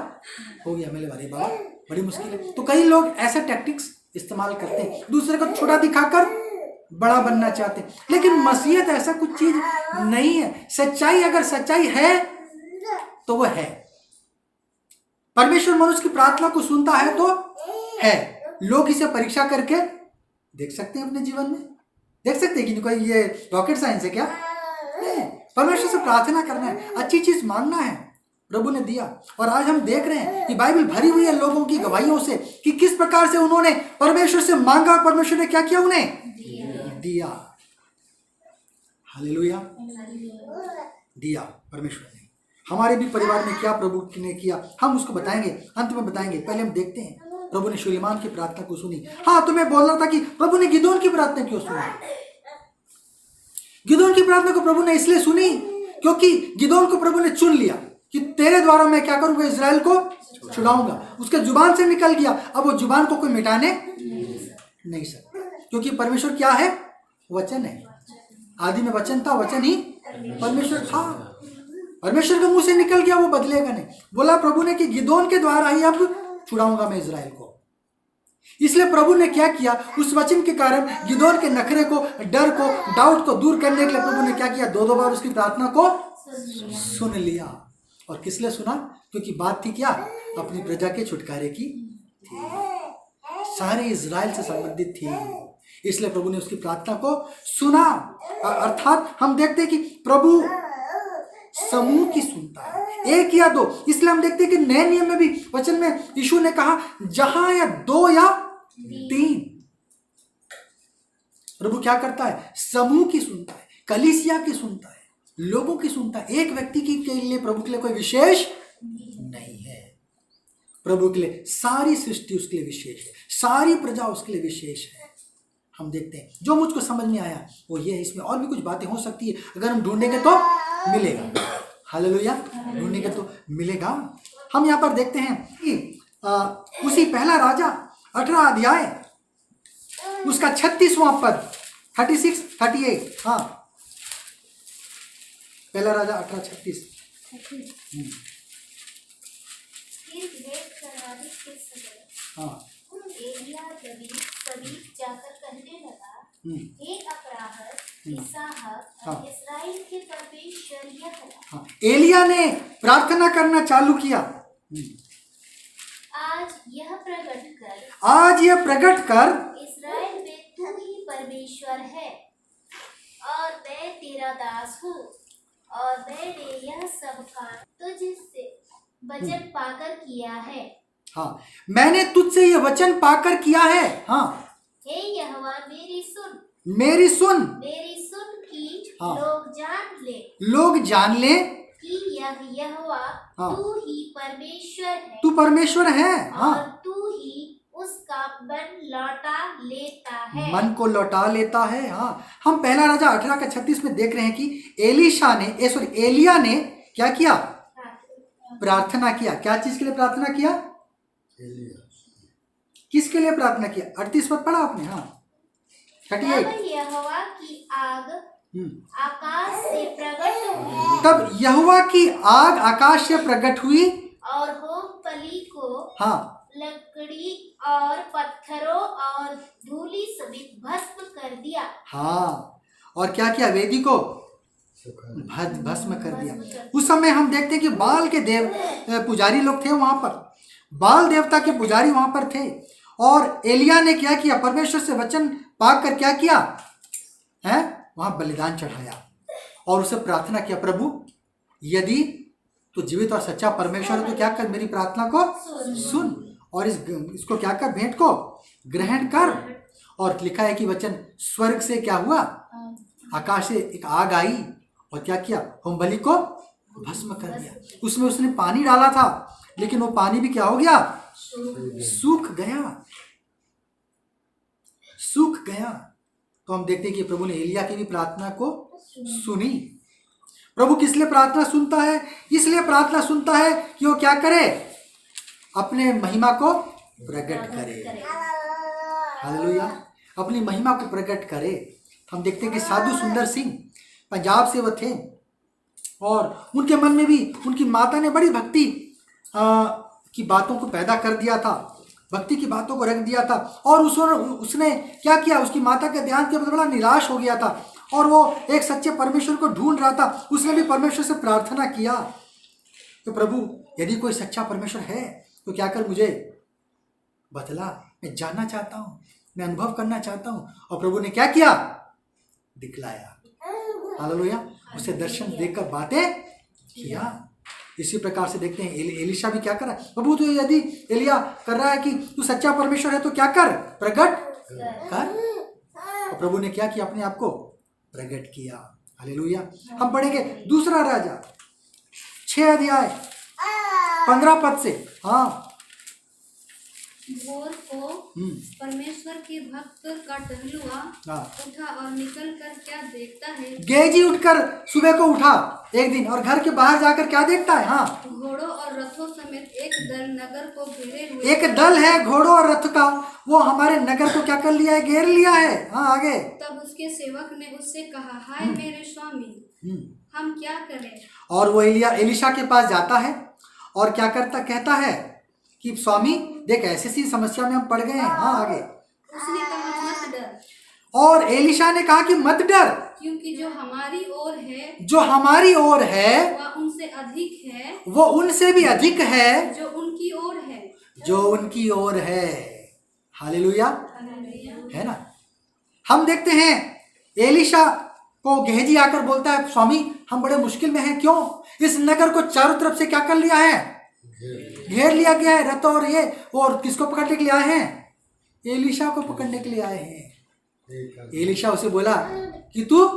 हो गया। मेरे भाई बाबा बड़ी मुश्किल है। तो कई लोग ऐसे टैक्टिक्स इस्तेमाल करते हैं, दूसरे को छोटा दिखाकर बड़ा बनना चाहते हैं, लेकिन मसीहत ऐसा कुछ चीज नहीं है। सच्चाई, अगर सच्चाई है तो वो है। परमेश्वर मनुष्य की प्रार्थना को सुनता है तो है। लोग इसे परीक्षा करके देख सकते हैं, अपने जीवन में देख सकते हैं कि कोई ये रॉकेट साइंस है क्या? नहीं, परमेश्वर से प्रार्थना करना है, अच्छी चीज मांगना है, प्रभु ने दिया। और आज हम देख रहे हैं कि बाइबल भरी हुई है लोगों की गवाहियों से कि किस प्रकार से उन्होंने परमेश्वर से मांगा और परमेश्वर ने क्या किया, उन्हें दिया। हालेलुया, दिया परमेश्वर ने। हमारे भी परिवार में क्या प्रभु ने किया हम उसको बताएंगे, अंत में बताएंगे। पहले हम देखते हैं प्रभु ने सुलेमान की प्रार्थना को सुनी। हाँ, तो मैं बोल रहा था कि प्रभु ने गिदोन की प्रार्थना क्यों सुनी। गिदोन की प्रार्थना को प्रभु ने इसलिए सुनी क्योंकि गिदोन को प्रभु ने चुन लिया कि तेरे द्वारा मैं क्या करूंगा, इजराइल को छुड़ाऊंगा। उसके जुबान से निकल गया, अब वो जुबान को कोई मिटाने नहीं सकता, क्योंकि परमेश्वर क्या है, वचन है। आदि में वचन था, वचन ही परमेश्वर था। परमेश्वर के मुंह से निकल गया, वो बदलेगा नहीं। बोला प्रभु ने कि गिदोन के द्वारा ही अब छुड़ाऊंगा मैं इजराइल को। इसलिए प्रभु ने क्या किया, उस वचन के कारण गिदोन के नखरे को, डर को, डाउट को दूर करने के लिए प्रभु ने क्या किया, 2-2 बार उसकी प्रार्थना को सुन लिया। और किस लिए सुना, क्योंकि बात थी क्या, अपनी प्रजा के छुटकारे की थी, सारे इजराइल से संबंधित थी। इसलिए प्रभु ने उसकी प्रार्थना को सुना। अर्थात हम देखते हैं कि प्रभु समूह की सुनता है, 1 या 2। इसलिए हम देखते हैं कि नए नियम में भी वचन में यीशु ने कहा जहां या 2 या 3, प्रभु क्या करता है, समूह की सुनता है। कलीसिया की सुनता है, लोगों की सुनता है। एक व्यक्ति की के लिए प्रभु के लिए कोई विशेष नहीं है। प्रभु के लिए सारी सृष्टि उसके लिए विशेष है, सारी प्रजा उसके लिए विशेष है। हम देखते हैं जो मुझको समझ में आया वो ये है। इसमें और भी कुछ बातें हो सकती है, अगर हम ढूंढेंगे तो मिलेगा। हालेलुया, ढूंढेंगे तो मिलेगा। हम यहाँ पर देखते हैं कि उसी पहला राजा 18 अध्याय उसका 36वां पद 36 38, हाँ पहला राजा 18:36। फिर भेंट करवाने के समय हाँ एलिया सभी जाकर कहने लगा, हे अब्राहम, इसहाक और इस्राएल के परमेश्वर यहोवा, हाँ एलिया ने प्रार्थना करना चालू किया। आज यह प्रकट कर इस्राएल में तू ही परमेश्वर है और मैं तेरा दास हूँ, और मैंने यह सब काम तुझसे वचन पाकर किया है। हाँ मैंने तुझसे ये वचन पाकर किया है। हाँ हे यहोवा, मेरी सुन कि हाँ। लोग जान ले कि यह यहोवा हाँ। तू ही परमेश्वर है, तू परमेश्वर है। हाँ और तू ही उसका मन लौटा लेता है, मन को लौटा लेता है। हाँ हम पहला राजा 18:36 में देख रहे हैं कि एलिया ने क्या किया? प्रार्थना किया। क्या चीज के लिए प्रार्थना किया? किसके लिए प्रार्थना किया? 38 पद पढ़ा आपने? हाँ 38। तब यहोवा की आग आकाश से प्रकट हुई, तब यहोवा की आग आकाश से प्रकट हुई और होम बलि को हाँ लकड़ी और पत्थरों और धूली समेत भस्म कर दिया। हाँ और क्या किया? वेदी को भस्म कर दिया। उस समय हम देखते हैं कि बाल के पुजारी लोग थे वहां पर, बाल देवता के पुजारी वहां पर थे। और एलिया ने क्या किया? परमेश्वर से वचन पाकर क्या किया है? वहां बलिदान चढ़ाया और उसे प्रार्थना किया, प्रभु यदि तो जीवित और सच्चा परमेश्वर है तो क्या कर, मेरी प्रार्थना को सुन और इसको क्या कर, भेंट को ग्रहण कर। और लिखा है कि वचन स्वर्ग से क्या हुआ? आकाश से एक आग आई और क्या किया? होम बलि को भस्म कर दिया। उसमें उसने पानी डाला था, लेकिन वो पानी भी क्या हो गया? सूख गया। तो हम देखते हैं कि प्रभु ने एलिया की भी प्रार्थना को सुनी। प्रभु किस लिए प्रार्थना सुनता है? इसलिए प्रार्थना सुनता है कि वो क्या करे? अपने महिमा को प्रकट करे। हालेलुया, अपनी महिमा को प्रकट करे। हम देखते हैं कि साधु सुंदर सिंह पंजाब से वो थे और उनके मन में भी उनकी माता ने बड़ी भक्ति की बातों को पैदा कर दिया था, भक्ति की बातों को रख दिया था। और उसने क्या किया? उसकी माता के ध्यान के बड़ा निराश हो गया था और वो एक सच्चे परमेश्वर को ढूंढ रहा था। उसने भी परमेश्वर से प्रार्थना किया, तो प्रभु यदि कोई सच्चा परमेश्वर है तो क्या कर, मुझे बतला, मैं जानना चाहता हूँ, मैं अनुभव करना चाहता हूँ। और प्रभु ने क्या किया? दिखलाया। हालेलुया, उसे दर्शन देखकर बातें किया। इसी प्रकार से देखते हैं एलिशा भी क्या कर रहा है? प्रभु तो यदि एलिया कर रहा है कि तू सच्चा परमेश्वर है तो क्या कर, प्रकट कर। और प्रभु ने क्या किया? अपने आप को प्रकट किया। हालेलुया। हम पढ़ेंगे दूसरा राजा 6 अध्याय 15 पद से। हाँ भोर को परमेश्वर के भक्त का टहलुआ उठा और निकल कर क्या देखता है? गेजी उठकर सुबह को उठा एक दिन और घर के बाहर जाकर क्या देखता है? हाँ, घोड़ों और रथों समेत एक दल नगर को घेरे हुए। एक दल है घोड़ों और रथ का, वो हमारे नगर को क्या कर लिया है? घेर लिया है। हाँ आगे। तब उसके सेवक ने उससे कहा, हाय मेरे स्वामी, हम क्या करें? और वो एलिशा के पास जाता है और क्या कहता है कि स्वामी देख, ऐसी सी समस्या में हम पड़ गए हैं। हाँ आगे। उसने कहा, मत डर। और एलिशा ने कहा कि मत डर, क्योंकि जो हमारी ओर है वह उनसे अधिक है, वो उनसे भी अधिक है जो उनकी ओर है। हालेलुया, है ना। हम देखते हैं एलिशा को गेहजी आकर बोलता है, स्वामी हम बड़े मुश्किल में हैं। क्यों? इस नगर को चारों तरफ से क्या कर लिया है? घेर लिया गया है। रथ और ये, और किसको पकड़ने के लिए आए हैं? एलिशा को पकड़ने के लिए आए हैं। एलिशा उसे बोला कि तू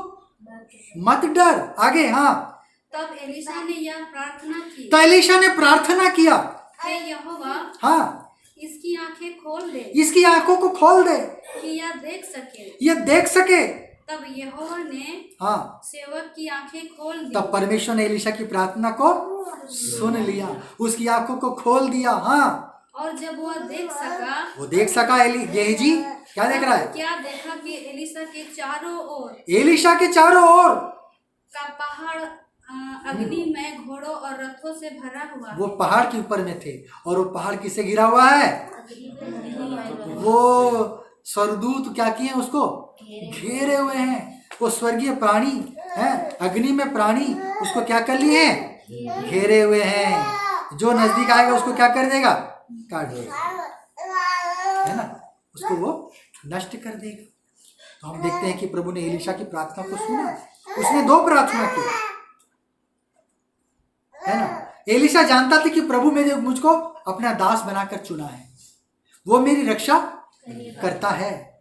मत डर। आगे, हाँ। तब एलिशा ने यह प्रार्थना की, तो एलीशा ने प्रार्थना किया, हे यहोवा, हाँ, इसकी आंखें खोल दे इसकी आंखों को खोल दे, कि यह देख सके। ये देख सके। तब यहोवा ने हाँ, सेवक की आंखें खोल दी। तब परमेश्वर ने एलीशा की प्रार्थना को सुन लिया, उसकी आंखों को खोल दिया। हाँ, और जब वह देख सका, वो देख सका। गेहजी क्या देख रहा है? क्या देखा कि एलिशा के चारों ओर एलीशा के चारों ओर का पहाड़ अग्नि में घोड़ों और रथों से भरा हुआ। वो पहाड़ के ऊपर में थे, और वो पहाड़ किससे घिरा हुआ है? वो स्वर्गदूत क्या किए हैं? उसको घेरे हुए हैं। वो स्वर्गीय प्राणी हैं, अग्नि में प्राणी, उसको क्या कर लिए हैं? घेरे हुए हैं। जो नजदीक आएगा उसको क्या कर देगा? काट देगा, है ना, उसको वो नष्ट कर देगा। तो हम देखते हैं कि प्रभु ने एलीशा की प्रार्थना को सुना। उसने 2 प्रार्थना की, है ना। एलीशा जानता था कि प्रभु मुझको अपना दास बनाकर चुना है, वो मेरी रक्षा करता है।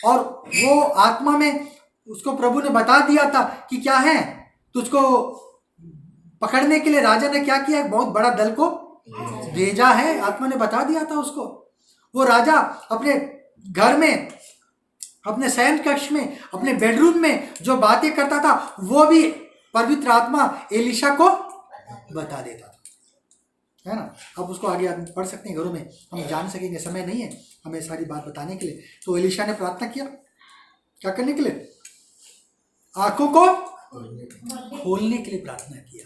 और वो आत्मा में उसको प्रभु ने बता दिया था कि क्या है, तुझको पकड़ने के लिए राजा ने क्या किया, एक बहुत बड़ा दल को भेजा है। आत्मा ने बता दिया था उसको। वो राजा अपने घर में, अपने शयन कक्ष में, अपने बेडरूम में जो बातें करता था, वो भी पवित्र आत्मा एलीशा को बता देता था, है ना। अब उसको आगे पढ़ सकते हैं घरों में, हम जान सकेंगे, समय नहीं है हमें सारी बात बताने के लिए। तो एलीशा ने प्रार्थना किया, क्या करने के लिए? आंखों को खोलने के लिए प्रार्थना किया,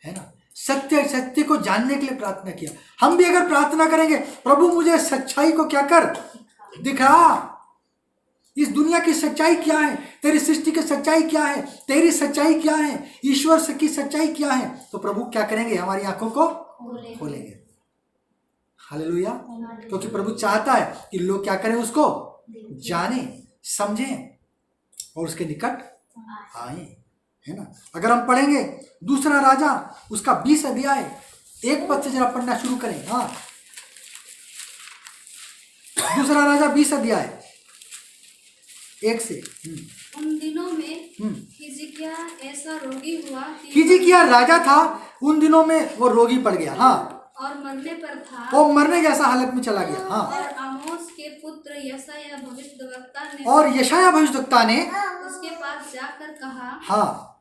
है ना। सत्य को जानने के लिए प्रार्थना किया। हम भी अगर प्रार्थना करेंगे, प्रभु मुझे सच्चाई को क्या कर, दिखा, इस दुनिया की सच्चाई क्या है, तेरी सृष्टि की सच्चाई क्या है, तेरी सच्चाई क्या है, ईश्वर की सच्चाई क्या है, तो प्रभु क्या करेंगे? हमारी आंखों को खोलेंगे। हालेलुया। क्योंकि प्रभु चाहता है कि लोग क्या करें, उसको जाने, समझें और उसके निकट आए, है ना। अगर हम पढ़ेंगे दूसरा राजा उसका 20 अध्याय 1 पद से जरा पढ़ना शुरू करें। हाँ, दूसरा राजा 20 अध्याय 1 से। उन दिनों में हिजकिय्याह ऐसा रोगी हुआ कि हिजकिय्याह राजा था, उन दिनों में वो रोगी पड़ गया। हाँ, और मरने पर था, वो मरने जैसा हालत में चला गया। हाँ, और आमोस के पुत्र यशायाह भविष्यवक्ता ने उसके पास जाकर कहा, हाँ,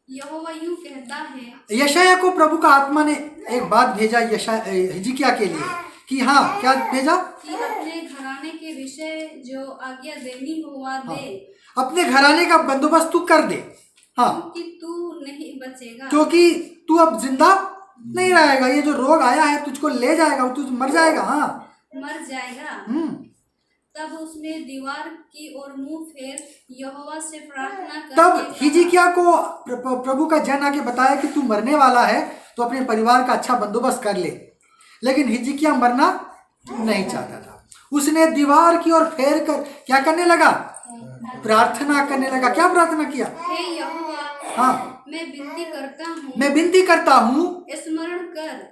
यहोवा यूं कहता है। यशायाह को प्रभु का आत्मा ने एक बात भेजा हिजकिय्याह के लिए कि हाँ, क्या भेजा? कि अपने घराने के विषय जो आज्ञा देनी हुआ दे, अपने घराने का बंदोबस्त तू कर दे। हाँ, क्योंकि तू नहीं बचेगा, क्योंकि तू अब जिंदा नहीं रहेगा। ये जो रोग आया है तुझको ले जाएगा, तू मर जाएगा। हाँ, मर जाएगा। तब उसने दीवार की ओर मुंह फेर यहोवा से प्रार्थना करके तब हिजकिय्याह को प्रभु का जन आके बताया कि तू मरने वाला है, तो अपने परिवार का अच्छा बंदोबस्त कर ले। लेकिन हिजकिय्याह मरना नहीं चाहता था। उसने दीवार की ओर फेर कर क्या करने लगा? प्रार्थना करने लगा। क्या प्रार्थना किया? हे यहोवा, हाँ, मैं विनती करता हूँ,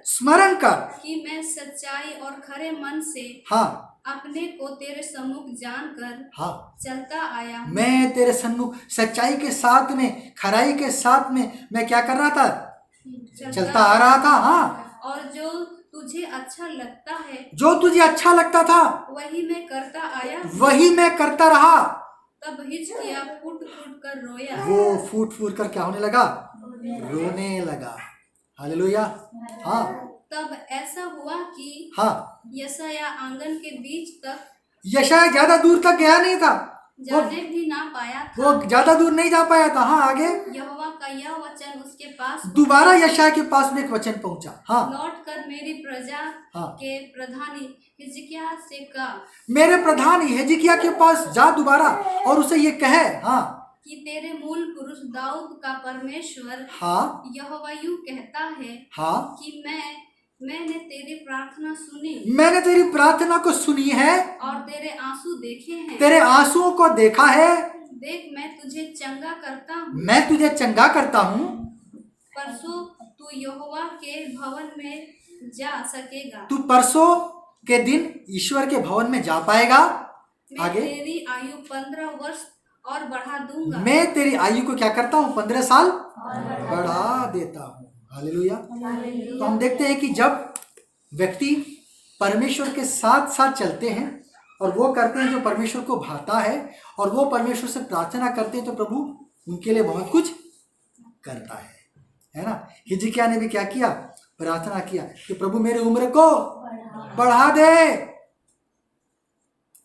स्मरण कर कि मैं सच्चाई और खरे मन से हाँ, अपने को तेरे सम्मुख जानकर हाँ, चलता आया हूँ। मैं तेरे सम्मुख सच्चाई के साथ में, खराई के साथ में मैं क्या कर रहा था? चलता आ रहा था। हाँ, और जो तुझे अच्छा लगता है, जो तुझे अच्छा लगता था वही मैं करता आया, वही मैं करता रहा। तब हिजकिय्याह फूट फूट कर रोया। वो फूट फूट कर क्या होने लगा? रोने लगा। हालेलुया। हाँ, तब ऐसा हुआ कि हाँ, यशायाह आंगन के बीच तक, यशायाह ज्यादा दूर तक गया नहीं था, जाने भी ना पाया था। वो ज्यादा दूर नहीं जा पाया था। हाँ, आगे यहोवा का यह वचन उसके पास दोबारा यशायाह के पास में एक वचन पहुंचा। हाँ, लौट कर मेरी प्रजा के प्रधानी हिजकिय्याह से कहा, मेरे प्रधान हिजकिय्याह के पास जा दोबारा और उसे ये कहे, हाँ, कि तेरे मूल पुरुष दाऊद का परमेश्वर हाँ, यहोवा यूं कहता है, हाँ, कि मैंने तेरी प्रार्थना सुनी, मैंने तेरी प्रार्थना को सुनी है और तेरे आंसू देखे हैं। तेरे आंसुओं को देखा है। देख, मैं तुझे चंगा करता हूँ। मैं तुझे चंगा करता हूँ। परसों तू यहोवा के भवन में जा सकेगा। तू परसों के दिन ईश्वर के भवन में जा पाएगा। मैं आगे तेरी आयु 15 वर्ष और बढ़ा दूंगा। मैं तेरी आयु को क्या करता हूँ? 15 साल बढ़ा देता हूँ। हालेलुया। तो हम देखते हैं कि जब व्यक्ति परमेश्वर के साथ साथ चलते हैं और वो करते हैं जो परमेश्वर को भाता है और वो परमेश्वर से प्रार्थना करते हैं, तो प्रभु उनके लिए बहुत कुछ करता है ना। हिजकिय्याह ने भी क्या किया? प्रार्थना किया कि प्रभु मेरी उम्र को बढ़ा दे।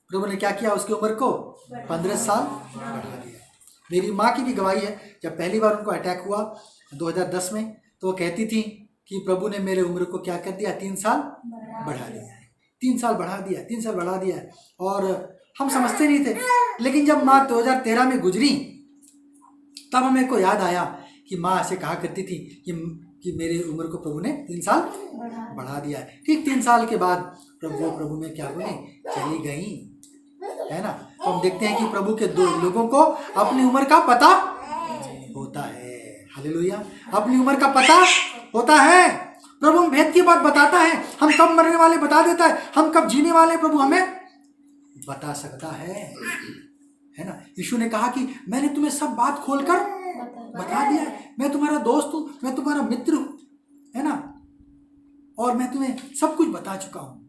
प्रभु ने क्या किया? उसकी उम्र को 15 साल बढ़ा दिया। मेरी माँ की भी गवाही है, जब पहली बार उनको अटैक हुआ 2010 में, तो वो कहती थी कि प्रभु ने मेरे उम्र को क्या कर दिया? 3 साल बढ़ा दिया है, 3 साल बढ़ा दिया, 3 साल बढ़ा दिया है। और हम समझते नहीं थे, लेकिन जब माँ 2013 में गुजरी तब हमें को याद आया कि माँ ऐसे कहा करती थी कि मेरे उम्र को प्रभु ने 3 साल बढ़ा दिया है। ठीक 3 साल के बाद प्रभु में क्या हुई? चली गई, है ना। तो हम देखते हैं कि प्रभु के दो लोगों को अपनी उम्र का पता होता है। हालेलुया। अपनी उम्र का पता होता है। प्रभु हम भेद की बात बताता है, हम कब मरने वाले बता देता है, हम कब जीने वाले प्रभु हमें बता सकता है ना। यीशु ने कहा कि मैंने तुम्हें सब बात खोलकर बता दिया है, मैं तुम्हारा दोस्त हूँ, मैं तुम्हारा मित्र हूँ, है ना, और मैं तुम्हें सब कुछ बता चुका हूँ।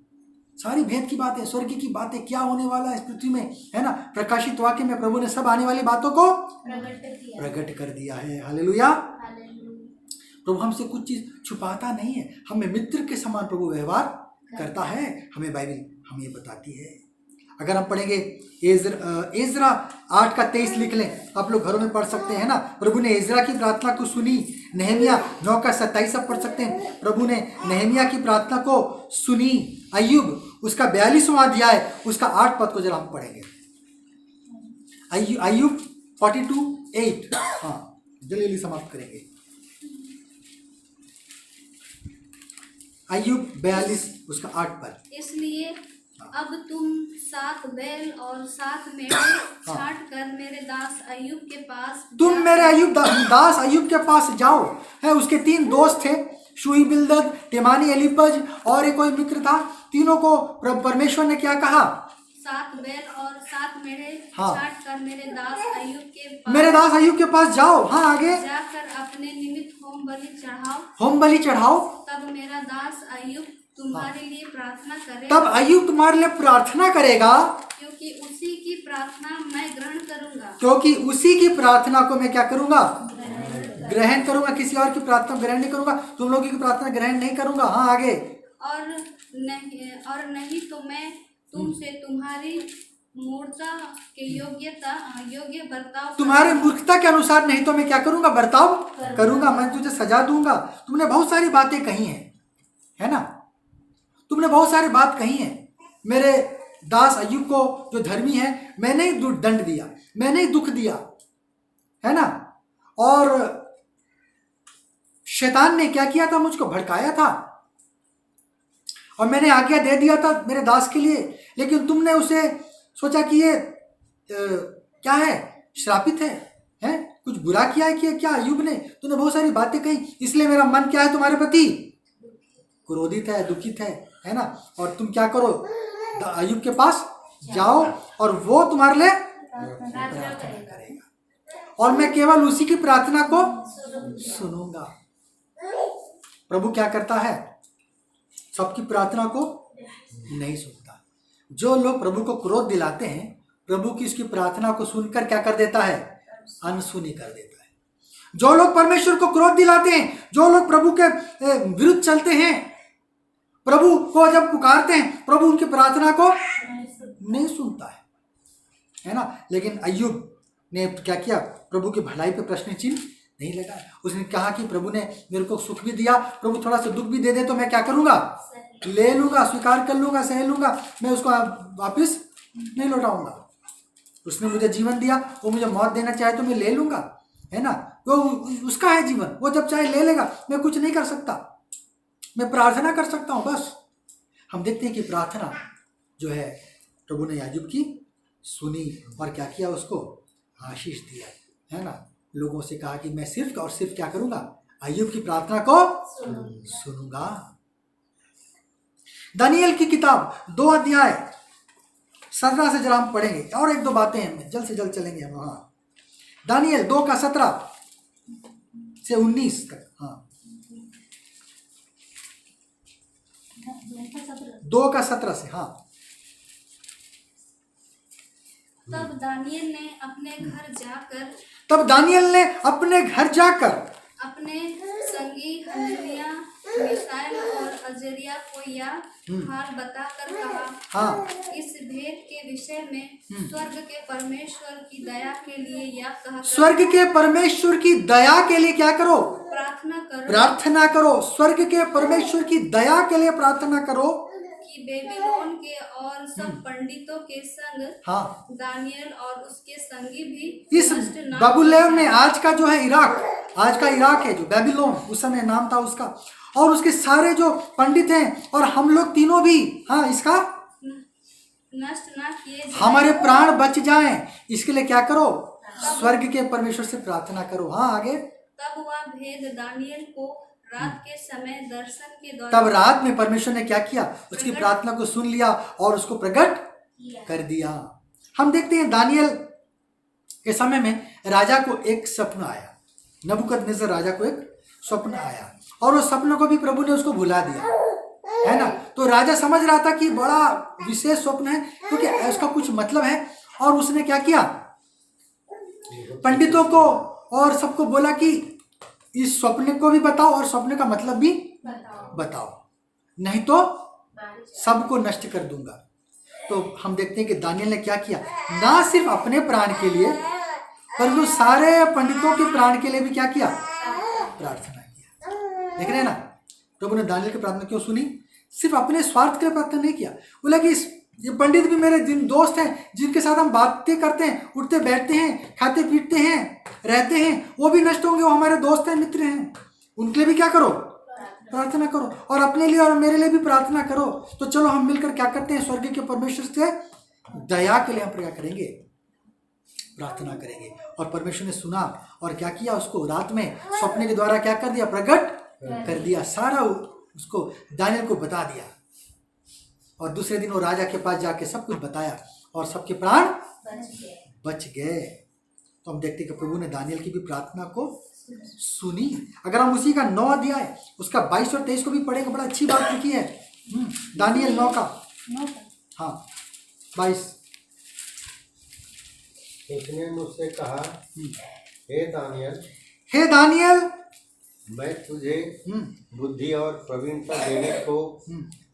सारी भेद की बातें, स्वर्ग की बातें, क्या होने वाला है इस पृथ्वी में, है ना। प्रकाशित वाक्य में प्रभु ने सब आने वाली बातों को प्रकट कर दिया है। हालेलुया। प्रभु हमसे कुछ चीज छुपाता नहीं है, हमें मित्र के समान प्रभु व्यवहार करता है, हमें बाइबल हमें बताती है। अगर हम पढ़ेंगे एजरा 8:23 लिख लें, आप लोग घरों में पढ़ सकते हैं ना। प्रभु ने एजरा की प्रार्थना को सुनी। नहमिया 9:27 आप पढ़ सकते हैं, प्रभु ने नहमिया की प्रार्थना को सुनी। अय्यूब उसका 42वां अध्याय उसका 8 पद को जरा हम पढ़ेंगे। अय्यूब 42:8, हाँ जल्दी समाप्त करेंगे। अय्यूब 42 उसका 8 पद। इसलिए अब तुम 7 बैल और 7 मेढ़े छाट कर मेरे दास अय्यूब के पास तुम मेरे अय्यूब दास अय्यूब के पास जाओ। है उसके 3 दोस्त थे, शुई बिल्दद, तेमानी, एलीपज और एक कोई मित्र था। तीनों को परमेश्वर ने क्या कहा? 7 बैल और 7 मेढ़े हाँ। छाट कर मेरे दास अय्यूब के पास जाओ। हाँ आगे जाकर अपने निमित्त होम बलि चढ़ाओ। तब मेरा दास अय्यूब तुम्हारे लिए प्रार्थना करेगा। तब अय्यूब तुम्हारे लिए प्रार्थना करेगा, क्योंकि उसी की प्रार्थना मैं ग्रहण करूंगा। क्योंकि उसी की प्रार्थना को मैं क्या करूंगा? ग्रहण करूंगा। किसी और की प्रार्थना ग्रहण नहीं करूंगा, तुम लोगों की प्रार्थना ग्रहण नहीं करूंगा। हाँ आगे। और नहीं तो मैं तुमसे तुम्हारी मूर्खता के योग्य बर्ताव, तुम्हारे मूर्खता के अनुसार नहीं तो मैं क्या करूंगा? बर्ताव करूंगा। मैं तुझे सजा दूंगा। तुमने बहुत सारी बातें कही हैं, है ना, तुमने बहुत सारी बात कही है। मेरे दास अय्यूब को जो धर्मी है मैंने ही दंड दिया, मैंने ही दुख दिया, है ना। और शैतान ने क्या किया था? मुझको भड़काया था और मैंने आज्ञा दे दिया था मेरे दास के लिए, लेकिन तुमने उसे सोचा कि ये क्या है? श्रापित है, कुछ बुरा किया है कि क्या? अय्यूब ने तूने बहुत सारी बातें कही, इसलिए मेरा मन क्या है? तुम्हारे प्रति क्रोधित है, दुखित है ना। और तुम क्या करो? अय्यूब के पास जाओ और वो तुम्हारे लिए प्रार्थना करेगा और मैं केवल उसी की प्रार्थना को सुनूंगा। प्रभु क्या करता है? सबकी प्रार्थना को नहीं सुनता। जो लोग प्रभु को क्रोध दिलाते हैं, प्रभु की उसकी प्रार्थना को सुनकर क्या कर देता है? अनसुनी कर देता है। जो लोग परमेश्वर को क्रोध दिलाते हैं, जो लोग प्रभु के विरुद्ध चलते हैं, प्रभु को जब पुकारते हैं, प्रभु उनकी प्रार्थना को नहीं सुनता है ना। लेकिन अय्यूब ने क्या किया? प्रभु की भलाई पे प्रश्न चिन्ह नहीं लगाया। उसने कहा कि प्रभु ने मेरे को सुख भी दिया, प्रभु थोड़ा सा दुख भी दे दे तो मैं क्या करूंगा? ले लूंगा, स्वीकार कर लूंगा, सह लूंगा, मैं उसको वापस नहीं लौटाऊंगा। उसने मुझे जीवन दिया, वो मुझे मौत देना चाहे तो मैं ले लूंगा, है ना। वो उसका है जीवन, वो जब चाहे ले लेगा, मैं कुछ नहीं कर सकता, मैं प्रार्थना कर सकता हूँ बस। हम देखते हैं कि प्रार्थना जो है प्रभु ने अय्यूब की सुनी और क्या किया? उसको आशीष दिया, है ना। लोगों से कहा कि मैं सिर्फ और सिर्फ क्या करूंगा? अय्यूब की प्रार्थना को सुनूंगा। दानियल की किताब 2 अध्याय 17 से जरा हम पढ़ेंगे, और एक दो बातें हैं, जल्द से जल्द चलेंगे हम। हाँ, दानियल 2 का 17 से 19 तक। हाँ, 2 का 17 से। हाँ, तब दानियल ने अपने घर जाकर अपने संगी हनन्याह, मिशाएल और अजर्याह को यह हाल बताकर कहा, हाँ, इस भेद के विषय में स्वर्ग के परमेश्वर की दया के लिए यह कहकर स्वर्ग के परमेश्वर की दया के लिए क्या करो? प्रार्थना करो। स्वर्ग के परमेश्वर की दया के लिए प्रार्थना करो कि बेबीलोन के और सब पंडितों के संग हाँ, दानियल और उसके संगी भी इस नष्ट न बाबुलोन में, आज का जो है इराक, आज का इराक है जो बेबीलोन, उस समय नाम था उसका, और उसके सारे जो पंडित हैं और हम लोग तीनों भी, हाँ, इसका नष्ट न किए जाएं। हमारे प्राण बच जाएं, इसके लिए क्या करो? स्वर्ग के परमेश्वर से प्रार्थना करो। हाँ, आगे। तब वह भेद दानियल को रात के समय दर्शन के तब दौरान रात में परमेश्वर ने क्या किया? उसकी प्रार्थना को सुन लिया और उसको प्रकट कर दिया। हम देखते हैं दानियल के समय में राजा को एक स्वप्न आया, नबूकदनेस्सर राजा को एक स्वप्न आया, और उस सपनों को भी प्रभु ने उसको भुला दिया, है ना। तो राजा समझ रहा था कि बड़ा विशेष स्वप्न है, क्योंकि उसका कुछ मतलब है, और उसने क्या किया? पंडितों को और सबको बोला कि इस स्वप्न को भी बताओ और स्वप्न का मतलब भी बताओ, नहीं तो सबको नष्ट कर दूंगा। तो हम देखते हैं कि दानियल ने क्या किया, ना सिर्फ अपने प्राण के लिए परंतु सारे पंडितों के प्राण के लिए भी क्या किया? प्रार्थना किया। देख रहे हैं ना, प्रभु ने दानियल की प्रार्थना क्यों सुनी? सिर्फ अपने स्वार्थ के लिए प्रार्थना नहीं किया। बोला कि ये पंडित भी मेरे जिन दोस्त हैं, जिनके साथ हम बातें करते हैं, उठते बैठते हैं, खाते पीटते हैं, रहते हैं, वो भी नष्ट होंगे, वो हमारे दोस्त हैं, मित्र हैं, उनके लिए भी क्या करो? प्रार्थना करो, और अपने लिए और मेरे लिए भी प्रार्थना करो। तो चलो हम मिलकर क्या करते हैं? स्वर्ग के परमेश्वर से दया के लिए हम क्या करेंगे? प्रार्थना करेंगे। और परमेश्वर ने सुना और क्या किया? उसको रात में स्वप्न के द्वारा क्या कर दिया? प्रकट कर दिया, सारा उसको दानियल को बता दिया, और दूसरे दिन वो राजा के पास जाके सब कुछ बताया और सबके प्राण बच गए। तो हम देखते हैं कि प्रभु ने दानियल की भी प्रार्थना को सुनी। अगर हम उसी का 9 अध्याय उसका 22 और 23 को भी पढ़ेंगे, बड़ा अच्छी बात लिखी है। दानियल 9 का, हाँ, 22। उसने मुझसे कहा, हे दानियल, मैं तुझे बुद्धि और प्रवीणता देने को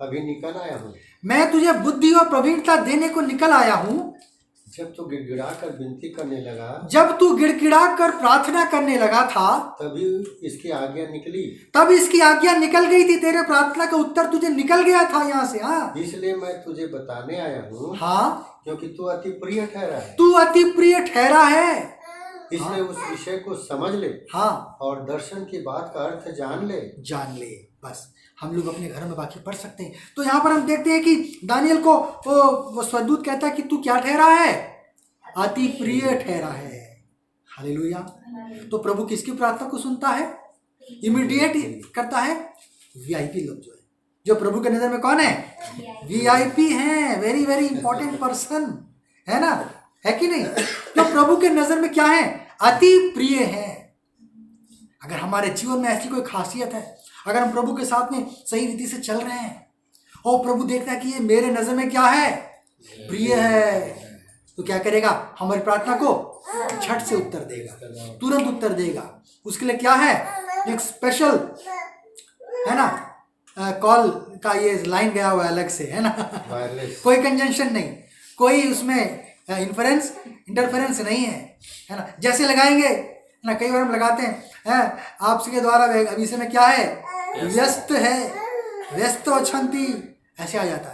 अभी निकल आया हूँ। मैं तुझे बुद्धि और प्रवीणता देने को निकल आया हूँ। जब तू गिड़गिड़ा कर विनती करने लगा, जब तू गिड़गिड़ा कर प्रार्थना करने लगा था, तभी इसकी आज्ञा निकली। तब इसकी आज्ञा निकल गई थी, तेरे प्रार्थना का उत्तर तुझे निकल गया था यहाँ से। हाँ, इसलिए मैं तुझे बताने आया हूँ, हाँ, क्योंकि तू अति प्रिय ठहरा है। तू अति प्रिय ठहरा है, इसलिए उस विषय को समझ ले, हाँ, और दर्शन की बात का अर्थ जान ले। बस हम लोग अपने घर में बाकी पढ़ सकते हैं। तो यहाँ पर हम देखते हैं कि दानियल को वो स्वर्गदूत कहता है कि तू क्या ठहरा है? अति प्रिय ठहरा है। हालेलुया। तो प्रभु किसकी प्रार्थना को सुनता है? इमीडिएट करता है वीआईपी लोग, जो प्रभु के नजर में कौन है? वीआईपी हैं, वेरी वेरी इंपॉर्टेंट पर्सन, है ना, है कि नहीं? तो प्रभु के नजर में क्या है? अति प्रिय है। अगर हमारे जीवन में ऐसी कोई खासियत है, अगर हम प्रभु के साथ में सही रीति से चल रहे हैं और प्रभु देखता है कि ये मेरे नजर में क्या है? प्रिय है, तो क्या करेगा? हमारी प्रार्थना को झट से उत्तर देगा, तुरंत उत्तर देगा। उसके लिए क्या है? एक स्पेशल, है ना, कॉल का ये लाइन गया हुआ है अलग से, है ना, कोई कंजंक्शन नहीं, कोई उसमें इंटरफेरेंस नहीं है ना। जैसे लगाएंगे ना, कई बार हम लगाते हैं आपके द्वारा अभी समय क्या है? व्यस्त है, व्यस्त अछंती, ऐसे आ जाता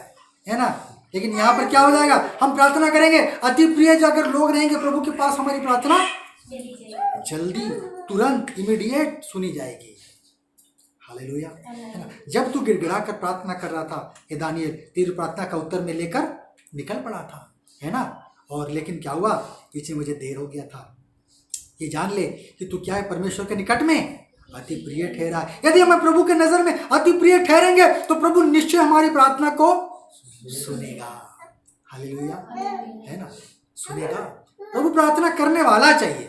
है ना। लेकिन यहाँ पर क्या हो जाएगा? हम प्रार्थना करेंगे, अति प्रिय जो अगर लोग रहेंगे प्रभु के पास, हमारी प्रार्थना जल्दी, तुरंत, इमीडिएट सुनी जाएगी। हालेलुया, है ना। जब तू गिड़गिड़ा कर प्रार्थना कर रहा था, हे दानियल, तेरी प्रार्थना का उत्तर में लेकर निकल पड़ा था, है ना। और लेकिन क्या हुआ? पीछे मुझे देर हो गया था। ये जान ले कि तू क्या है? परमेश्वर के निकट में अति प्रिय ठहरा है। यदि हम प्रभु के नजर में अति प्रिय ठहरेंगे तो प्रभु निश्चय हमारी प्रार्थना को सुनेगा। हालेलुया, है ना, सुनेगा। प्रभु प्रार्थना करने वाला चाहिए,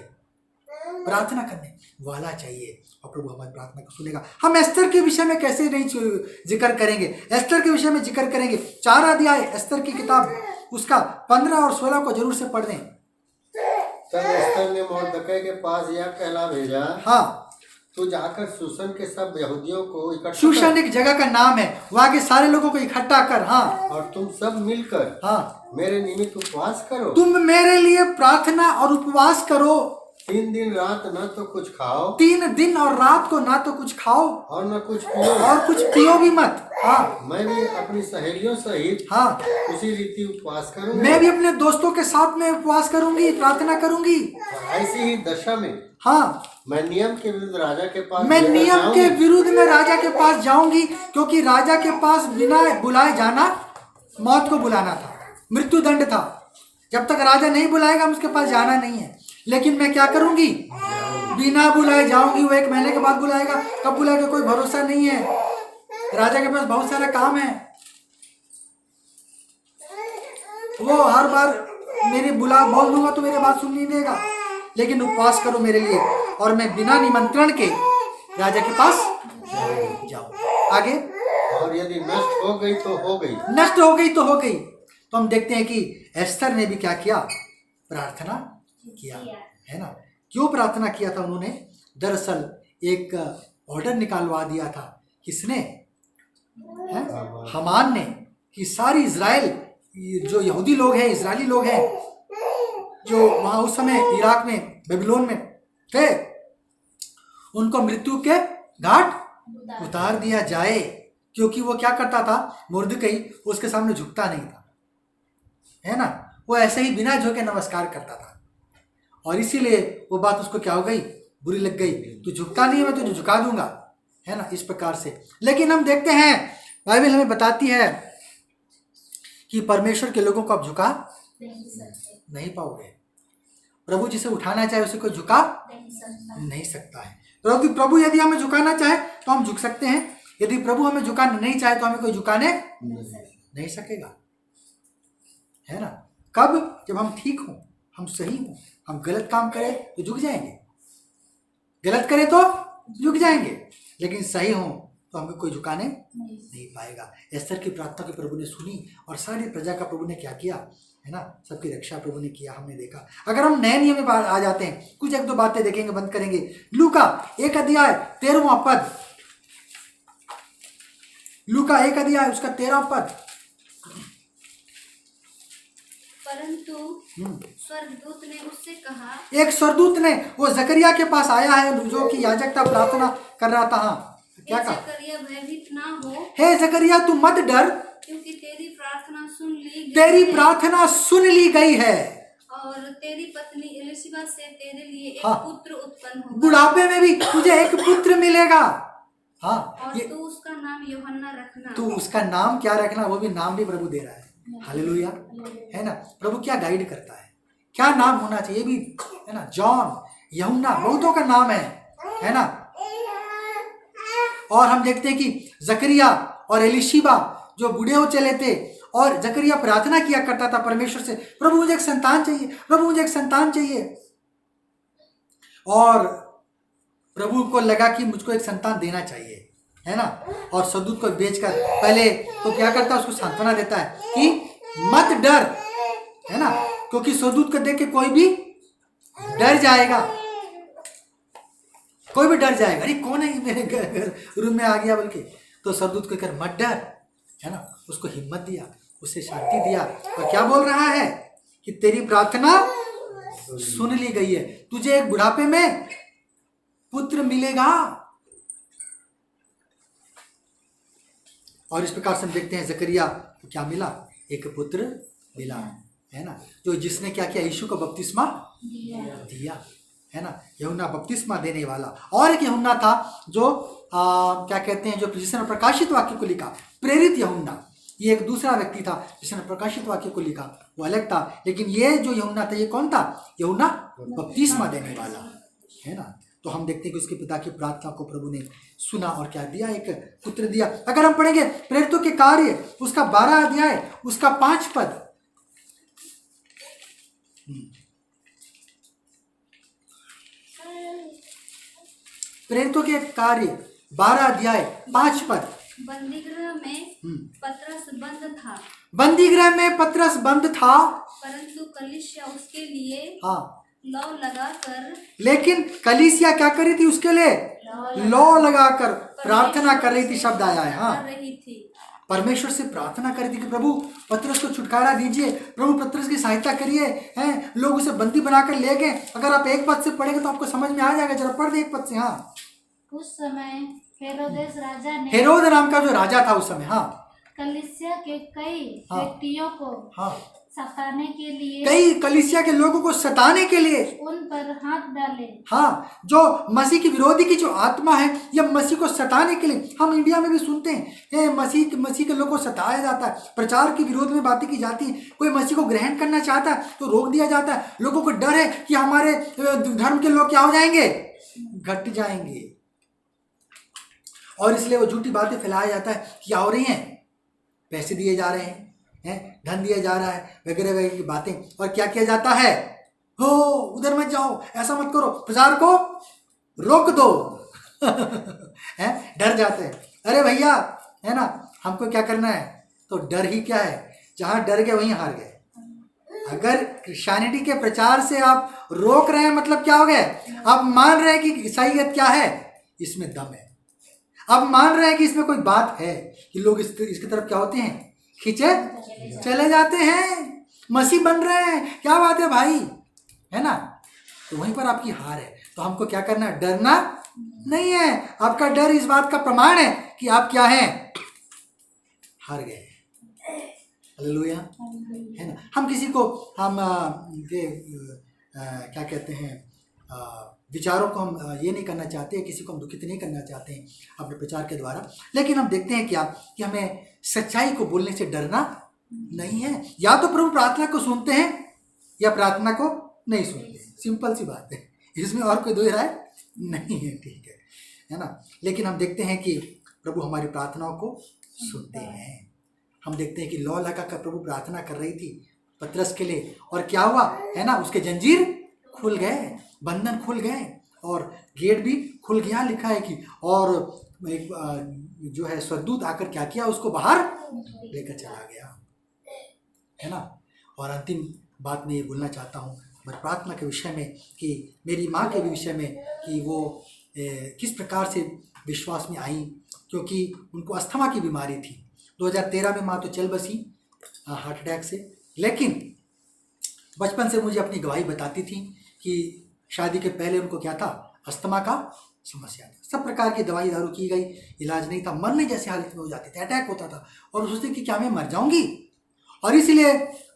प्रार्थना करने वाला चाहिए, और प्रभु हमारी प्रार्थना को सुनेगा। हम एस्तर के विषय में कैसे नहीं जिक्र करेंगे, एस्तर के विषय में जिक्र करेंगे। 4 अध्याय एस्तर की किताब, उसका 15 और 16 को जरूर से पढ़ दें। तब एस्तर ने मोर्दकै के पास यह कहला भेजा, हाँ, तू जाकर शूशन के सब यहूदियों को इकट्ठा शूशन एक जगह का नाम है, वहां के सारे लोगों को इकट्ठा कर, हाँ, और तुम सब मिलकर हाँ, मेरे निमित्त उपवास करो। तुम मेरे लिए प्रार्थना और उपवास करो। 3 दिन रात न तो कुछ खाओ, 3 दिन और रात को ना तो कुछ खाओ और न कुछ पियो, और कुछ पियो भी मत। हाँ, मैं भी अपनी सहेलियों सहित हाँ, उसी रीति उपवास करूंगा। मैं भी अपने दोस्तों के साथ में उपवास करूंगी, प्रार्थना करूंगी। ऐसी ही दशा में हाँ, मैं नियम के विरुद्ध राजा के पास मैं लेकर नियम के जाऊंगी। विरुद्ध में राजा के पास जाऊंगी, क्योंकि राजा के पास बिना बुलाए जाना मौत को बुलाना था, मृत्यु दंड था। जब तक राजा नहीं बुलाएगा हम उसके पास जाना नहीं है। लेकिन मैं क्या करूंगी, बिना बुलाए जाऊंगी। वो 1 महीने के बाद बुलाएगा, कब बुलाएगा कोई भरोसा नहीं है। राजा के पास बहुत सारा काम है, वो हर बार मेरी बोल दूंगा तो मेरी बात सुन नहीं देगा। लेकिन उपवास करो मेरे लिए, और मैं बिना निमंत्रण के राजा के पास जाऊं। आगे, और यदि नष्ट हो गई तो हो गई, नष्ट हो गई तो हो गई। तो हम देखते हैं कि एस्तर ने भी क्या किया, प्रार्थना किया, है ना। क्यों प्रार्थना किया था उन्होंने? दरअसल एक ऑर्डर निकालवा दिया था, किसने? हामान ने, कि सारी इजराइल, जो यहूदी लोग हैं, इजरायली लोग हैं, जो वहां उस समय इराक में, बेबीलोन में थे, उनको मृत्यु के घाट उतार दिया जाए। क्योंकि वो क्या करता था, मुर्दकई उसके सामने झुकता नहीं था, है ना, वो ऐसे ही बिना झुके नमस्कार करता था, और इसीलिए वो बात उसको क्या हो गई, बुरी लग गई। तू झुकता नहीं है, मैं तुझे झुका दूंगा, है ना, इस प्रकार से। लेकिन हम देखते हैं, बाइबल हमें बताती है कि परमेश्वर के लोगों को आप झुका नहीं पाओगे। प्रभु जिसे उठाना चाहे उसे कोई झुका नहीं सकता है। प्रभु यदि हमें झुकाना चाहे तो हम झुक सकते हैं, यदि प्रभु हमें झुकाना नहीं चाहे तो हमें कोई झुकाने नहीं सकेगा, है ना। कब? जब हम ठीक हों, हम सही हों। हम गलत काम करें तो झुक जाएंगे, गलत करें तो झुक जाएंगे, लेकिन सही हों तो हमें कोई झुकाने नहीं पाएगा। एस्तर की प्रार्थना को प्रभु ने सुनी, और सारी प्रजा का प्रभु ने क्या किया, है ना, सबकी रक्षा प्रभु ने किया, हमने देखा। अगर हम नए नियम में आ जाते हैं, कुछ 1-2 बातें देखेंगे, बंद करेंगे। लूका 1 अध्याय 13वां पद, लूका 1 अध्याय उसका 13वां पद। परंतु स्वर्गदूत ने उससे कहा, एक स्वर्गदूत ने, वो जकरिया के पास आया है, जो कि याजक था, प्रार्थना कर रहा था। हाँ, क्या कहा? जकरिया भयभीत ना हो, हे जकरिया तू मत डर, क्योंकि तेरी प्रार्थना सुन ली गई तेरी है, प्रार्थना सुन ली गई है, और तेरी पत्नी एलिशिबा से तेरे लिए एक हाँ, पुत्र उत्पन्न होगा, बुढ़ापे में भी तुझे एक पुत्र मिलेगा। हाँ, और तू उसका नाम यूहन्ना रखना। तू उसका नाम क्या रखना, वो भी नाम भी प्रभु दे रहा है। हालेलुया, है ना। प्रभु क्या गाइड करता है, क्या नाम होना चाहिए भी, है ना। जॉन, यूहन्ना, बहुतों का नाम है ना। और हम देखते हैं कि जकरिया और एलिशिबा जो बूढ़े हो चले थे, और जकरिया प्रार्थना किया करता था परमेश्वर से, प्रभु मुझे एक संतान चाहिए, प्रभु मुझे एक संतान चाहिए। और प्रभु को लगा कि मुझको एक संतान देना चाहिए, है ना। और स्वर्गदूत को भेजकर पहले तो क्या करता है, उसको सांत्वना देता है कि मत डर, है ना, क्योंकि स्वर्गदूत को देख के कोई भी डर जाएगा, कोई भी डर जाएगा, अरे कौन है मेरे रूम में आ गया, बल्कि तो स्वर्गदूत को कहकर मत डर, है ना, उसको हिम्मत दिया, उसे शांति दिया, और क्या बोल रहा है कि तेरी प्रार्थना सुन ली गई है, तुझे एक बुढ़ापे में पुत्र मिलेगा। और इस प्रकार से हम देखते हैं जकरिया को क्या मिला, एक पुत्र मिला, है ना, जो जिसने क्या किया, यीशु को बपतिस्मा दिया, है ना, यूहन्ना बपतिस्मा देने वाला। और एक यूहन्ना था जो क्या कहते हैं, जो जिसने प्रकाशित वाक्य को लिखा, प्रेरित यूहन्ना, ये एक दूसरा व्यक्ति था जिसने प्रकाशित वाक्य को लिखा, वो अलग था। लेकिन ये जो यूहन्ना था, ये कौन था? यूहन्ना बपतिस्मा देने वाला, है ना। तो हम देखते हैं कि उसके पिता की प्रार्थना को प्रभु ने सुना और क्या दिया, एक पुत्र दिया। अगर हम पढ़ेंगे प्रेरितों के कार्य उसका 12 अध्याय उसका 5 पद, प्रेरितों के कार्य 12 अध्याय 5 पद। बंदीगृह में पतरस बंद था, बंदीगृह में पतरस बंद था, परंतु कलीसिया उसके लिए हाँ, लौ लगाकर, लेकिन कलीसिया क्या कर रही थी उसके लिए? लौ लगाकर प्रार्थना कर रही थी। शब्द आया है, हाँ, कर रही थी। परमेश्वर से प्रार्थना कर रही थी कि प्रभु पतरस को छुटकारा दीजिए, प्रभु पतरस की सहायता करिए। हैं, लोग उसे बंदी बनाकर ले गए। अगर आप एक पद से पढ़ेंगे तो आपको समझ में आ जाएगा। जरा पढ़ दे एक पद से। हाँ, उस समय हेरोदेस राजा ने हेरोद नाम का जो राजा था उस समय, हाँ, कलीसिया के कई हाँ, व्यक्तियों को हाँ, सताने के लिए, कई कलीसिया के लोगों को सताने के लिए उन पर हाथ डाले। हाँ, जो मसीह की विरोधी की जो आत्मा है, यह मसीह को सताने के लिए, हम इंडिया में भी सुनते हैं मसीह के लोगों को सताया जाता है, प्रचार के विरोध में बातें की जाती हैं। कोई मसीह को ग्रहण करना चाहता है तो रोक दिया जाता है। लोगों को डर है कि हमारे धर्म के लोग क्या हो जाएंगे? घट जाएंगे। और इसलिए वो झूठी बातें फैलाया जाता है। क्या हो रही हैं? पैसे दिए जा रहे हैं, धन दिया जा रहा है, वगैरह वगैरह की बातें। और क्या किया जाता है? हो, उधर मत जाओ, ऐसा मत करो, प्रचार को रोक दो। डर जाते हैं। अरे भैया, है ना, हमको क्या करना है? तो डर ही क्या है? जहां डर गए वहीं हार गए। अगर क्रिश्चियनिटी के प्रचार से आप रोक रहे हैं, मतलब क्या हो गया? आप मान रहे हैं कि ईसाईयत क्या है, इसमें दम है। आप मान रहे हैं कि इसमें कोई बात है, कि लोग इसकी तरफ क्या होते हैं? खींचे चले जाते हैं, मसीह बन रहे हैं। क्या बात है भाई, है ना? तो वहीं पर आपकी हार है। तो हमको क्या करना है? डरना नहीं है। आपका डर इस बात का प्रमाण है कि आप क्या हैं? हार गए। हालेलुया, है ना? हम किसी को क्या कहते हैं, विचारों को हम ये नहीं करना चाहते, किसी को हम दुखित नहीं करना चाहते हैं अपने प्रचार के द्वारा। लेकिन हम देखते हैं क्या कि हमें सच्चाई को बोलने से डरना नहीं है। या तो प्रभु प्रार्थना को सुनते हैं या प्रार्थना को नहीं सुनते। सिंपल सी बात है, इसमें और कोई दो राय नहीं है, ठीक है ना? लेकिन हम देखते हैं कि प्रभु हमारी प्रार्थनाओं को सुनते हैं। हम देखते हैं कि लौ लगा कर प्रभु प्रार्थना कर रही थी पतरस के लिए, और क्या हुआ, है ना? उसके जंजीर खुल गए, बंधन खुल गए और गेट भी खुल गया। लिखा है कि और एक जो है स्वर्गदूत आकर क्या किया, उसको बाहर लेकर चला गया, है ना? और अंतिम बात मैं ये बोलना चाहता हूँ प्रार्थना के विषय में, कि मेरी माँ के विषय में, कि वो किस प्रकार से विश्वास में आई, क्योंकि उनको अस्थमा की बीमारी थी। 2013 में माँ तो चल बसी हार्ट अटैक से, लेकिन बचपन से मुझे अपनी गवाही बताती थी कि शादी के पहले उनको क्या था? अस्थमा का समस्या था। सब प्रकार की दवाई दारू की गई, इलाज नहीं था, मरने जैसी हालत में हो जाते थे, अटैक होता था, और सोचते कि क्या मैं मर जाऊंगी। और इसलिए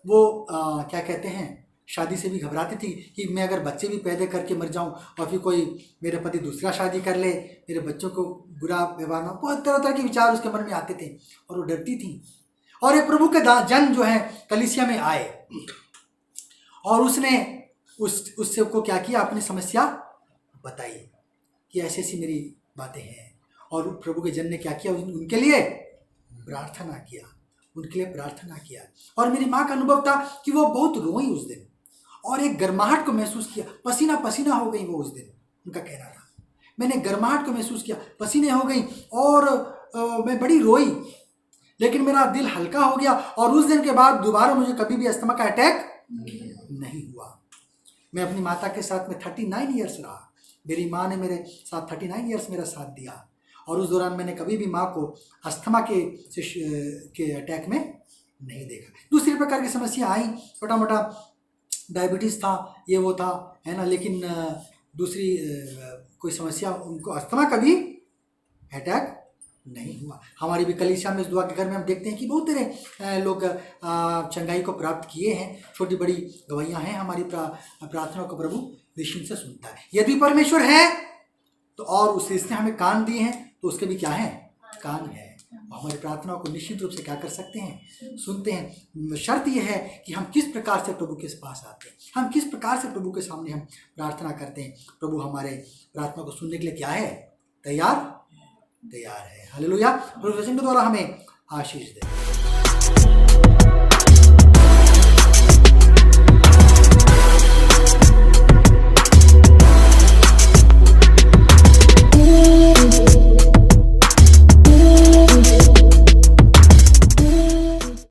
वो क्या कहते हैं, शादी से भी घबराती थी कि मैं अगर बच्चे भी पैदा करके मर जाऊं और फिर कोई मेरे पति दूसरा शादी कर ले, मेरे बच्चों को बुरा व्यवहार ना, बहुत तरह तरह के विचार उसके मन में आते थे और वो डरती थी। और ये प्रभु के जन जो है कलीसिया में आए और उसने उससे को क्या किया, अपनी समस्या बताई कि ऐसी ऐसी मेरी बातें हैं। और प्रभु के जन ने क्या किया, उनके लिए प्रार्थना किया, उनके लिए प्रार्थना किया। और मेरी माँ का अनुभव था कि वो बहुत रोई उस दिन और एक गर्माहट को महसूस किया, पसीना पसीना हो गई वो उस दिन, उनका कहना था। मैंने गर्माहट को महसूस किया, पसीने हो गई और मैं बड़ी रोई, लेकिन मेरा दिल हल्का हो गया। और उस दिन के बाद दोबारा मुझे कभी भी अस्थमा का अटैक नहीं हुआ। मैं अपनी माता के साथ में 39 ईयर्स रहा। मेरी माँ ने मेरे साथ 39 ईयर्स मेरा साथ दिया, और उस दौरान मैंने कभी भी माँ को अस्थमा के अटैक में नहीं देखा। दूसरी प्रकार की समस्या आई, छोटा मोटा डायबिटीज़ था, ये वो था, है ना, लेकिन दूसरी कोई समस्या, उनको अस्थमा कभी अटैक नहीं हुआ। हमारी भी कलीसिया में इस दुआ के घर में हम देखते हैं कि बहुत सारे लोग चंगाई को प्राप्त किए हैं। छोटी बड़ी गवाहियाँ हैं। हमारी प्रार्थनाओं को प्रभु निश्चिंत से सुनता है। यदि परमेश्वर है तो, और उसने हमें कान दिए हैं तो उसके भी क्या है, कान है। हमारी प्रार्थनाओं को निश्चित रूप से क्या कर सकते हैं, सुनते हैं। शर्त यह है कि हम किस प्रकार से प्रभु के पास आते हैं, हम किस प्रकार से प्रभु के सामने हम प्रार्थना करते हैं। प्रभु हमारे प्रार्थना को सुनने के लिए क्या है, तैयार है। हालेलुया। प्रभु वचन के द्वारा हमें आशीष दे।